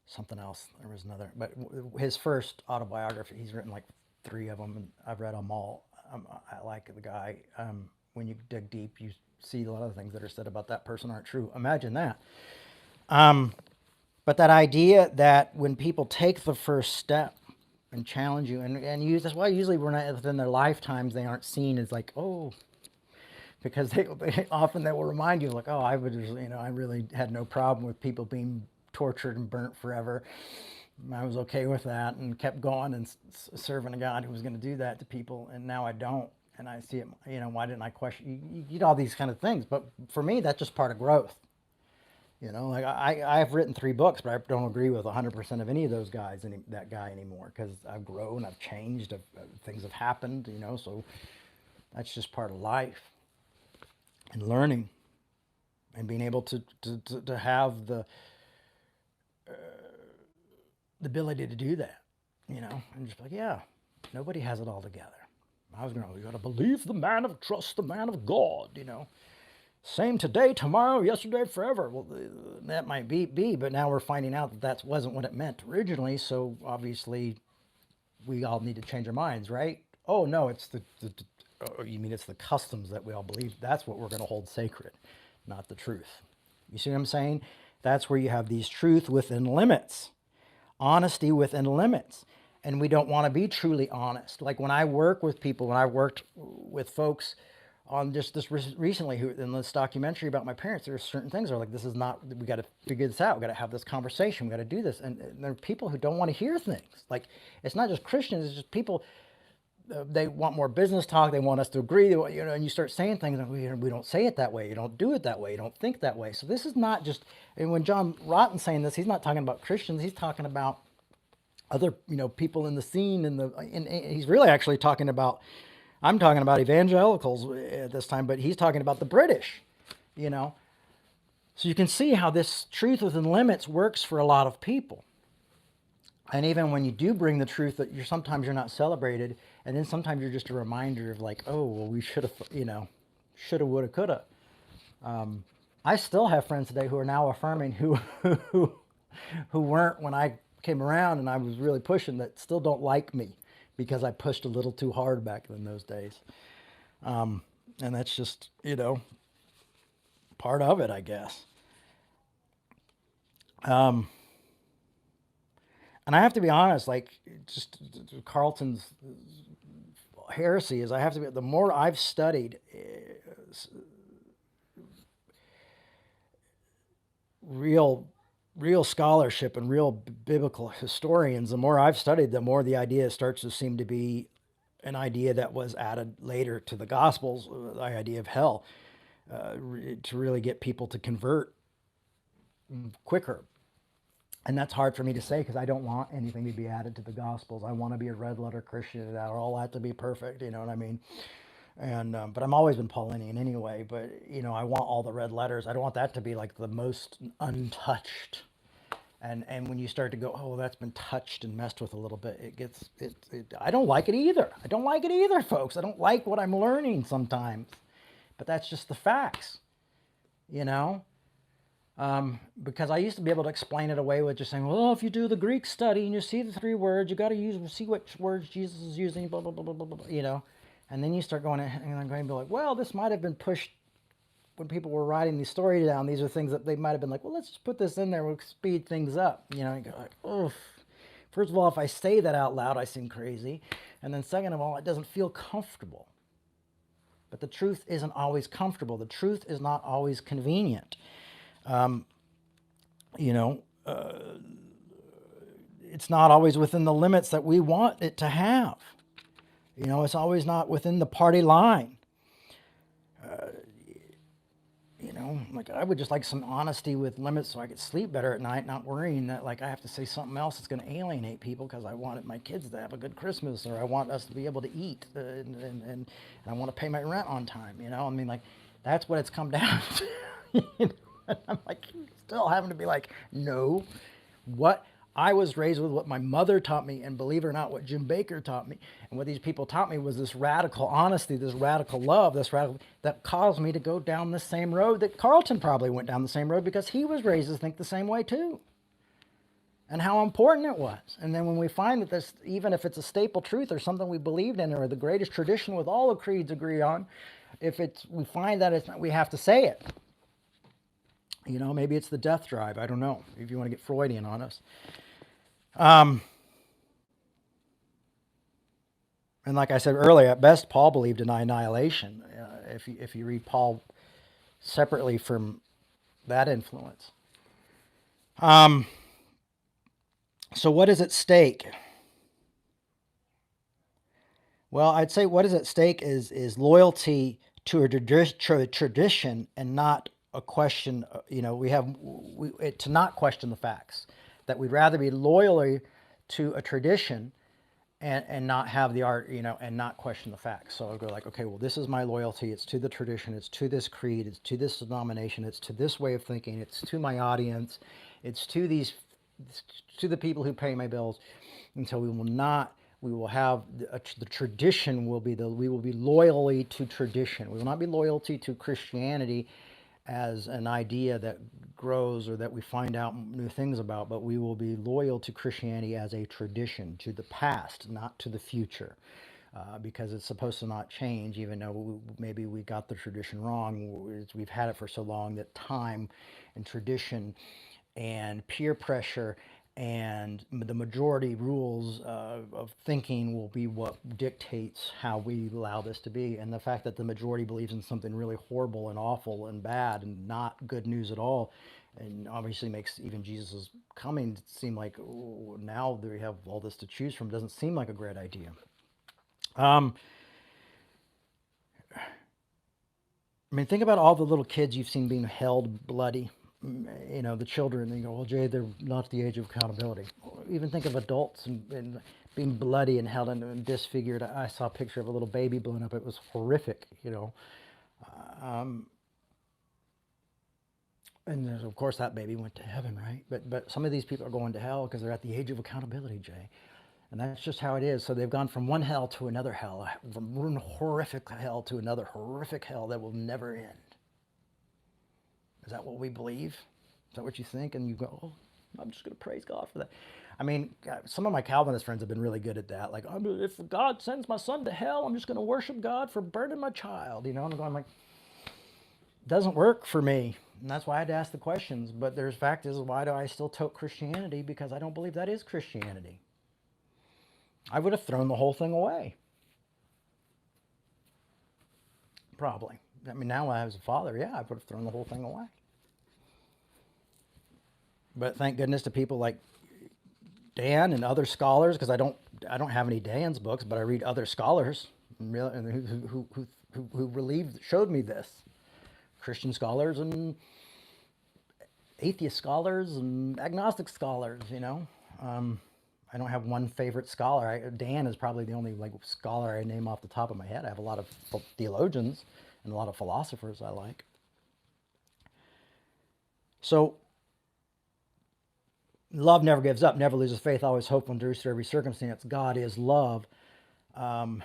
something else. There was another, but his first autobiography, he's written like 3 of them, and I've read them all. I like the guy. When you dig deep, you see a lot of things that are said about that person aren't true. Imagine that. But that idea that when people take the first step and challenge you, and use, that's why usually we're not, within their lifetimes, they aren't seen as like, oh, because they often will remind you like, oh, I really had no problem with people being tortured and burnt forever, I was okay with that and kept going and serving a God who was going to do that to people. And now I don't. And I see it, why didn't I question? You get all these kind of things. But for me, that's just part of growth. Like I've written 3 books, but I don't agree with 100% of any of those guys, that guy anymore, because I've grown, I've changed, things have happened, so that's just part of life and learning and being able to have the ability to do that, and just like, yeah, nobody has it all together. I was going, you got to believe the man of trust, the man of God. Same today, tomorrow, yesterday, forever. Well, that might be, but now we're finding out that wasn't what it meant originally. So obviously, we all need to change our minds, right? Oh no, it's oh, you mean it's the customs that we all believe? That's what we're going to hold sacred, not the truth. You see what I'm saying? That's where you have these truth within limits, honesty within limits. And we don't want to be truly honest. Like when I work with people, when I worked with folks on just this recently, who in this documentary about my parents, there are certain things that are like, this is not, we got to figure this out. We got to have this conversation. We got to do this. And there are people who don't want to hear things. Like, it's not just Christians, it's just people, they want more business talk. They want us to agree, and you start saying things like, we don't say it that way. You don't do it that way. You don't think that way. So this is not just, and when John Rotten's saying this, he's not talking about Christians. He's talking about other, people in the scene, and he's really actually talking about, I'm talking about evangelicals at this time, but he's talking about the British, So you can see how this truth within limits works for a lot of people. And even when you do bring the truth, that sometimes you're not celebrated, and then sometimes you're just a reminder of like, oh, well, we should have, shoulda, woulda, coulda. I still have friends today who are now affirming who weren't when I came around and I was really pushing, that still don't like me because I pushed a little too hard back in those days. And that's just, part of it, I guess. And I have to be honest, like, just Carlton's heresy is, I have to be, the more I've studied real scholarship and real biblical historians, the more I've studied, the more the idea starts to seem to be an idea that was added later to the Gospels, the idea of hell, to really get people to convert quicker. And that's hard for me to say because I don't want anything to be added to the Gospels. I want to be a red letter Christian and all that to be perfect, you know what I mean? And but I'm always been Paulinian anyway. But I want all the red letters. I don't want that to be like the most untouched. And when you start to go, oh, that's been touched and messed with a little bit, it gets I don't like it either. I don't like it either, folks. I don't like what I'm learning sometimes. But that's just the facts, because I used to be able to explain it away with just saying, well, if you do the Greek study and you see the 3 words, you got to see which words Jesus is using, blah, blah, blah, blah, blah, blah, And then you start going, and I'm going to be like, well, this might have been pushed when people were writing the story down. These are things that they might have been like, well, let's just put this in there. We'll speed things up. You go like, oh, first of all, if I say that out loud, I seem crazy. And then second of all, it doesn't feel comfortable. But the truth isn't always comfortable. The truth is not always convenient. It's not always within the limits that we want it to have. It's always not within the party line. Like I would just like some honesty with limits so I could sleep better at night, not worrying that like I have to say something else that's going to alienate people because I wanted my kids to have a good Christmas, or I want us to be able to eat, and I want to pay my rent on time. I mean, like that's what it's come down to. I'm like still having to be like, no, what I was raised with, what my mother taught me, and believe it or not, what Jim Baker taught me, and what these people taught me was this radical honesty, this radical love, that caused me to go down the same road that Carlton probably went down the same road because he was raised to think the same way too. And how important it was. And then when we find that this, even if it's a staple truth or something we believed in or the greatest tradition with all the creeds agree on, we find that it's not, we have to say it. Maybe it's the death drive. I don't know, if you want to get Freudian on us. And like I said earlier, at best, Paul believed in annihilation. If you read Paul separately from that influence. So what is at stake? Well, I'd say what is at stake is loyalty to a tradition and not a question. To not question the facts. That we'd rather be loyally to a tradition and not have the art, and not question the facts. So I'll go like, okay, well, this is my loyalty. It's to the tradition. It's to this creed. It's to this denomination. It's to this way of thinking. It's to my audience. It's to the people who pay my bills. And so we will have the tradition we will be loyally to tradition. We will not be loyalty to Christianity as an idea that grows or that we find out new things about, but we will be loyal to Christianity as a tradition, to the past, not to the future. Because it's supposed to not change, even though maybe we got the tradition wrong. We've had it for so long that time and tradition and peer pressure and the majority rules of thinking will be what dictates how we allow this to be. And the fact that the majority believes in something really horrible and awful and bad and not good news at all, and obviously makes even Jesus' coming seem like, now that we have all this to choose from, doesn't seem like a great idea. I mean, think about all the little kids you've seen being held bloody. The children, and you go, well, Jay, they're not the age of accountability. Even think of adults and being bloody and held and disfigured. I saw a picture of a little baby blown up. It was horrific, and of course that baby went to heaven, right? But some of these people are going to hell because they're at the age of accountability, Jay. And that's just how it is. So they've gone from one hell to another hell, from one horrific hell to another horrific hell that will never end. Is that what we believe? Is that what you think? And you go, oh, I'm just going to praise God for that. I mean, some of my Calvinist friends have been really good at that. Like, if God sends my son to hell, I'm just going to worship God for burning my child. And I'm going like, doesn't work for me. And that's why I had to ask the questions. But there's fact is, why do I still tote Christianity? Because I don't believe that is Christianity. I would have thrown the whole thing away. Probably. I mean, now as a father, yeah, I would have thrown the whole thing away. But thank goodness to people like Dan and other scholars, because I don't have any Dan's books, but I read other scholars who showed me this. Christian scholars and atheist scholars and agnostic scholars, I don't have one favorite scholar. Dan is probably the only scholar I name off the top of my head. I have a lot of theologians and a lot of philosophers I like. So, love never gives up, never loses faith, always hopeful, endures through every circumstance. God is love. Love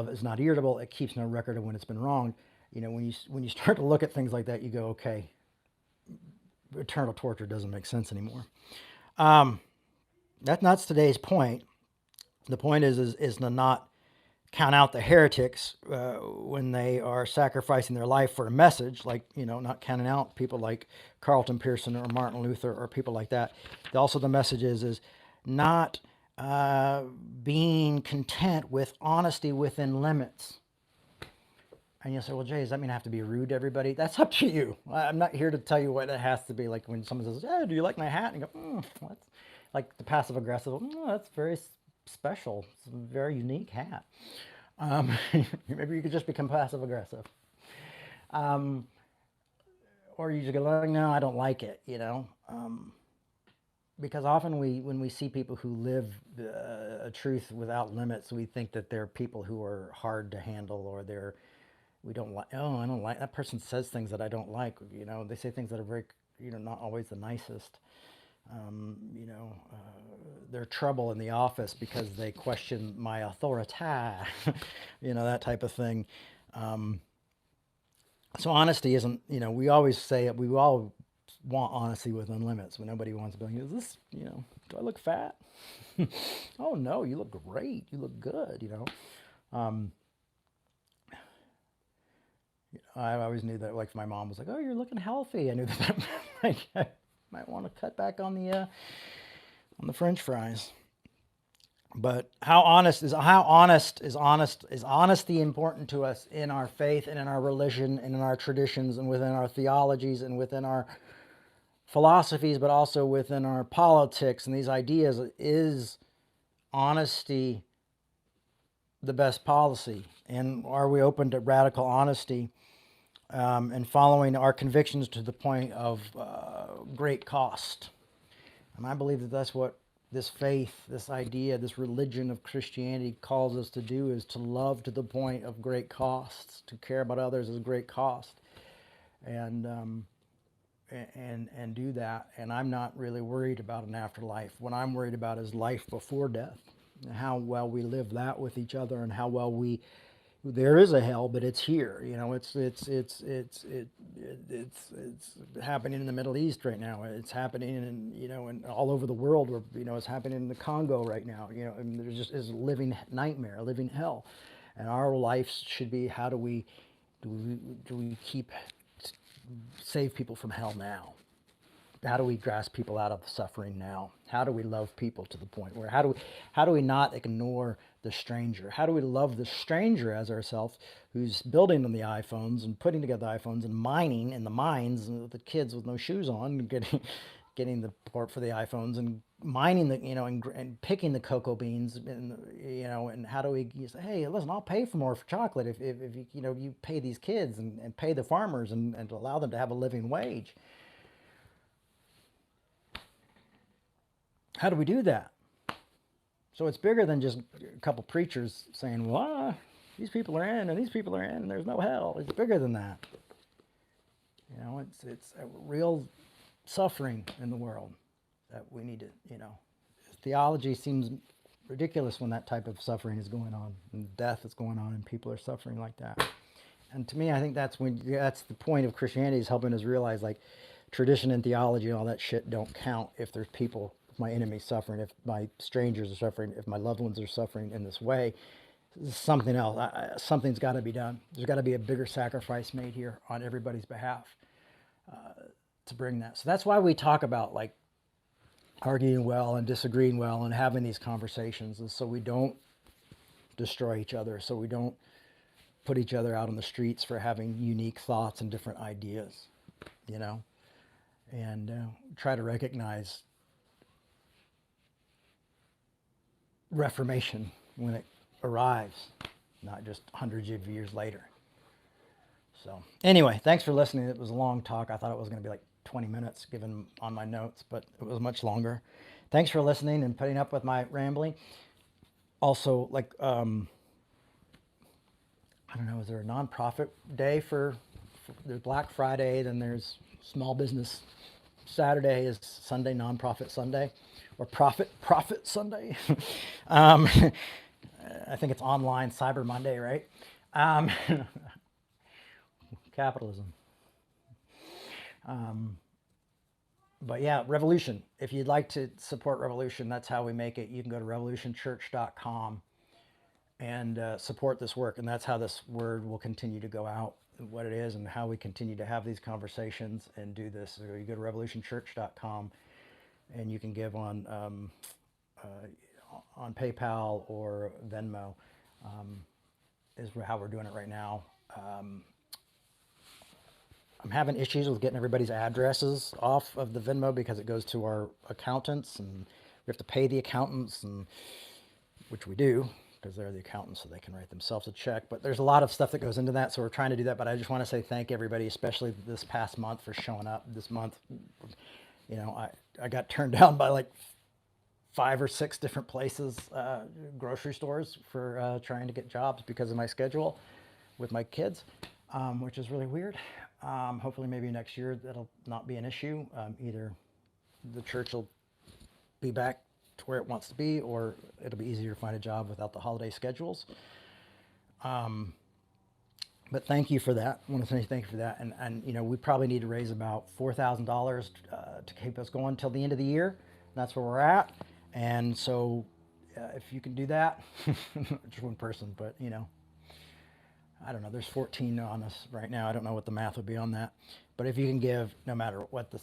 is not irritable. It keeps no record of when it's been wronged. When you start to look at things like that, you go, okay, eternal torture doesn't make sense anymore. That's not today's point. The point is to not count out the heretics when they are sacrificing their life for a message, not counting out people like Carlton Pearson or Martin Luther or people like that. Also, the message is not being content with honesty within limits. And you'll say, well, Jay, does that mean I have to be rude to everybody? That's up to you. I'm not here to tell you what it has to be. Like when someone says, hey, do you like my hat? And you go, that's like the passive aggressive. That's very special. It's a very unique hat. Maybe you could just become passive aggressive. Or you just go, like, no, I don't like it, because often when we see people who live a truth without limits, we think that they're people who are hard to handle, or we don't like, I don't like, that person says things that I don't like, they say things that are very, not always the nicest. They're trouble in the office because they question my authority, that type of thing. So honesty isn't, we always say it, we all want honesty within limits, but nobody wants to be like, is this, do I look fat? Oh no, you look great. You look good, I always knew that, like, my mom was like, oh, you're looking healthy. I knew that like, I might want to cut back on the French fries. But is honesty important to us in our faith and in our religion and in our traditions and within our theologies and within our philosophies, but also within our politics and these ideas, is honesty the best policy? And are we open to radical honesty and following our convictions to the point of great cost? And I believe that that's what this faith, this idea, this religion of Christianity calls us to do, is to love to the point of great costs, to care about others as great cost, and do that. And I'm not really worried about an afterlife. What I'm worried about is life before death, and how well we live that with each other, and how well we, there is a hell, but it's here. It's happening in the Middle East right now. It's happening in all over the world. Where it's happening in the Congo right now. And there's just is a living nightmare, a living hell. And our life should be, how do we keep save people from hell now? How do we grasp people out of suffering now? How do we love people to the point where, how do we not ignore the stranger? How do we love the stranger as ourselves, who's building on the iPhones and putting together iPhones and mining in the mines, and the kids with no shoes on, getting the port for the iPhones and mining and picking the cocoa beans, and how do we say, hey, listen, I'll pay for more for chocolate if you pay these kids and pay the farmers and allow them to have a living wage. How do we do that? So it's bigger than just a couple preachers saying, well, these people are in and these people are in and there's no hell. It's bigger than that. It's a real suffering in the world that we need to, theology seems ridiculous when that type of suffering is going on and death is going on and people are suffering like that. And to me, I think that's the point of Christianity, is helping us realize, like, tradition and theology and all that shit don't count if there's people, if my enemy's suffering, if my strangers are suffering, if my loved ones are suffering in this way. This is something else. Something's got to be done. There's got to be a bigger sacrifice made here on everybody's behalf to bring that. So that's why we talk about, like, arguing well and disagreeing well and having these conversations, is so we don't destroy each other, so we don't put each other out on the streets for having unique thoughts and different ideas, and try to recognize reformation when it arrives, not just hundreds of years later. So anyway, thanks for listening. It was a long talk. I thought it was going to be like 20 minutes given on my notes, but it was much longer. Thanks for listening and putting up with my rambling. Also, like, I don't know, is there a nonprofit day for there's Black Friday, then there's Small Business Saturday, is Sunday Nonprofit Sunday, or Profit Sunday. I think it's online Cyber Monday, right? Capitalism. But yeah, Revolution. If you'd like to support Revolution, that's how we make it. You can go to revolutionchurch.com and support this work. And that's how this word will continue to go out, what it is, and how we continue to have these conversations and do this. So you go to revolutionchurch.com and you can give on PayPal or Venmo, is how we're doing it right now. I'm having issues with getting everybody's addresses off of the Venmo because it goes to our accountants, and we have to pay the accountants, and which we do because they're the accountants, so they can write themselves a check. But there's a lot of stuff that goes into that, so we're trying to do that. But I just want to say thank everybody, especially this past month, for showing up. This month, I got turned down by like 5 or 6 different places, grocery stores, for trying to get jobs because of my schedule with my kids, which is really weird. Hopefully maybe next year that'll not be an issue. Either the church will be back to where it wants to be, or it'll be easier to find a job without the holiday schedules. But thank you for that. I want to say thank you for that. And we probably need to raise about $4,000 to keep us going till the end of the year. That's where we're at. And so if you can do that, just one person, but I don't know, there's 14 on us right now. I don't know what the math would be on that. But if you can give, no matter what,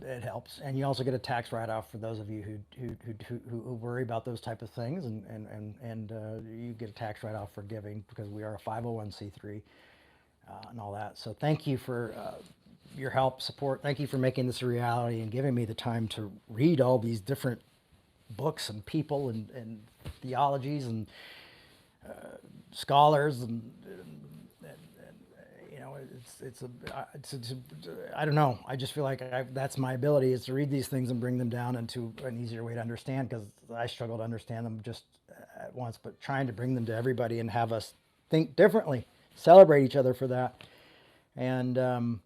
it helps. And you also get a tax write-off for those of you who worry about those type of things. And you get a tax write-off for giving, because we are a 501c3 and all that. So thank you for your help, support. Thank you for making this a reality and giving me the time to read all these different books and people and theologies and scholars and you know, I don't know. I just feel like that's my ability, is to read these things and bring them down into an easier way to understand, because I struggle to understand them just at once. But trying to bring them to everybody and have us think differently, celebrate each other for that, and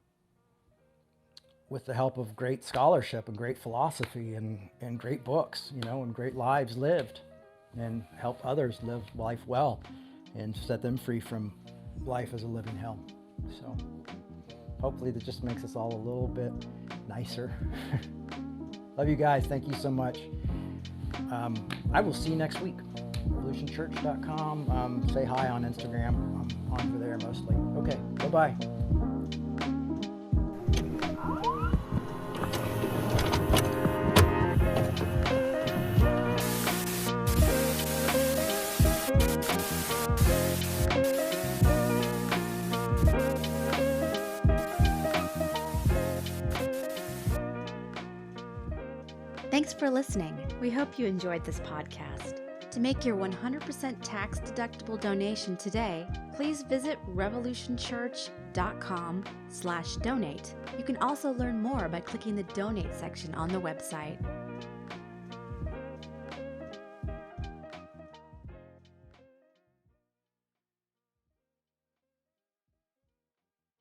with the help of great scholarship and great philosophy and great books, you know, and great lives lived, and help others live life well and set them free from life as a living hell. So hopefully that just makes us all a little bit nicer. Love you guys. Thank you so much. I will see you next week. revolutionchurch.com. Say hi on Instagram. I'm on over there mostly. Okay, bye-bye. Thanks for listening. We hope you enjoyed this podcast. To make your 100% tax-deductible donation today, please visit revolutionchurch.com/donate. You can also learn more by clicking the donate section on the website.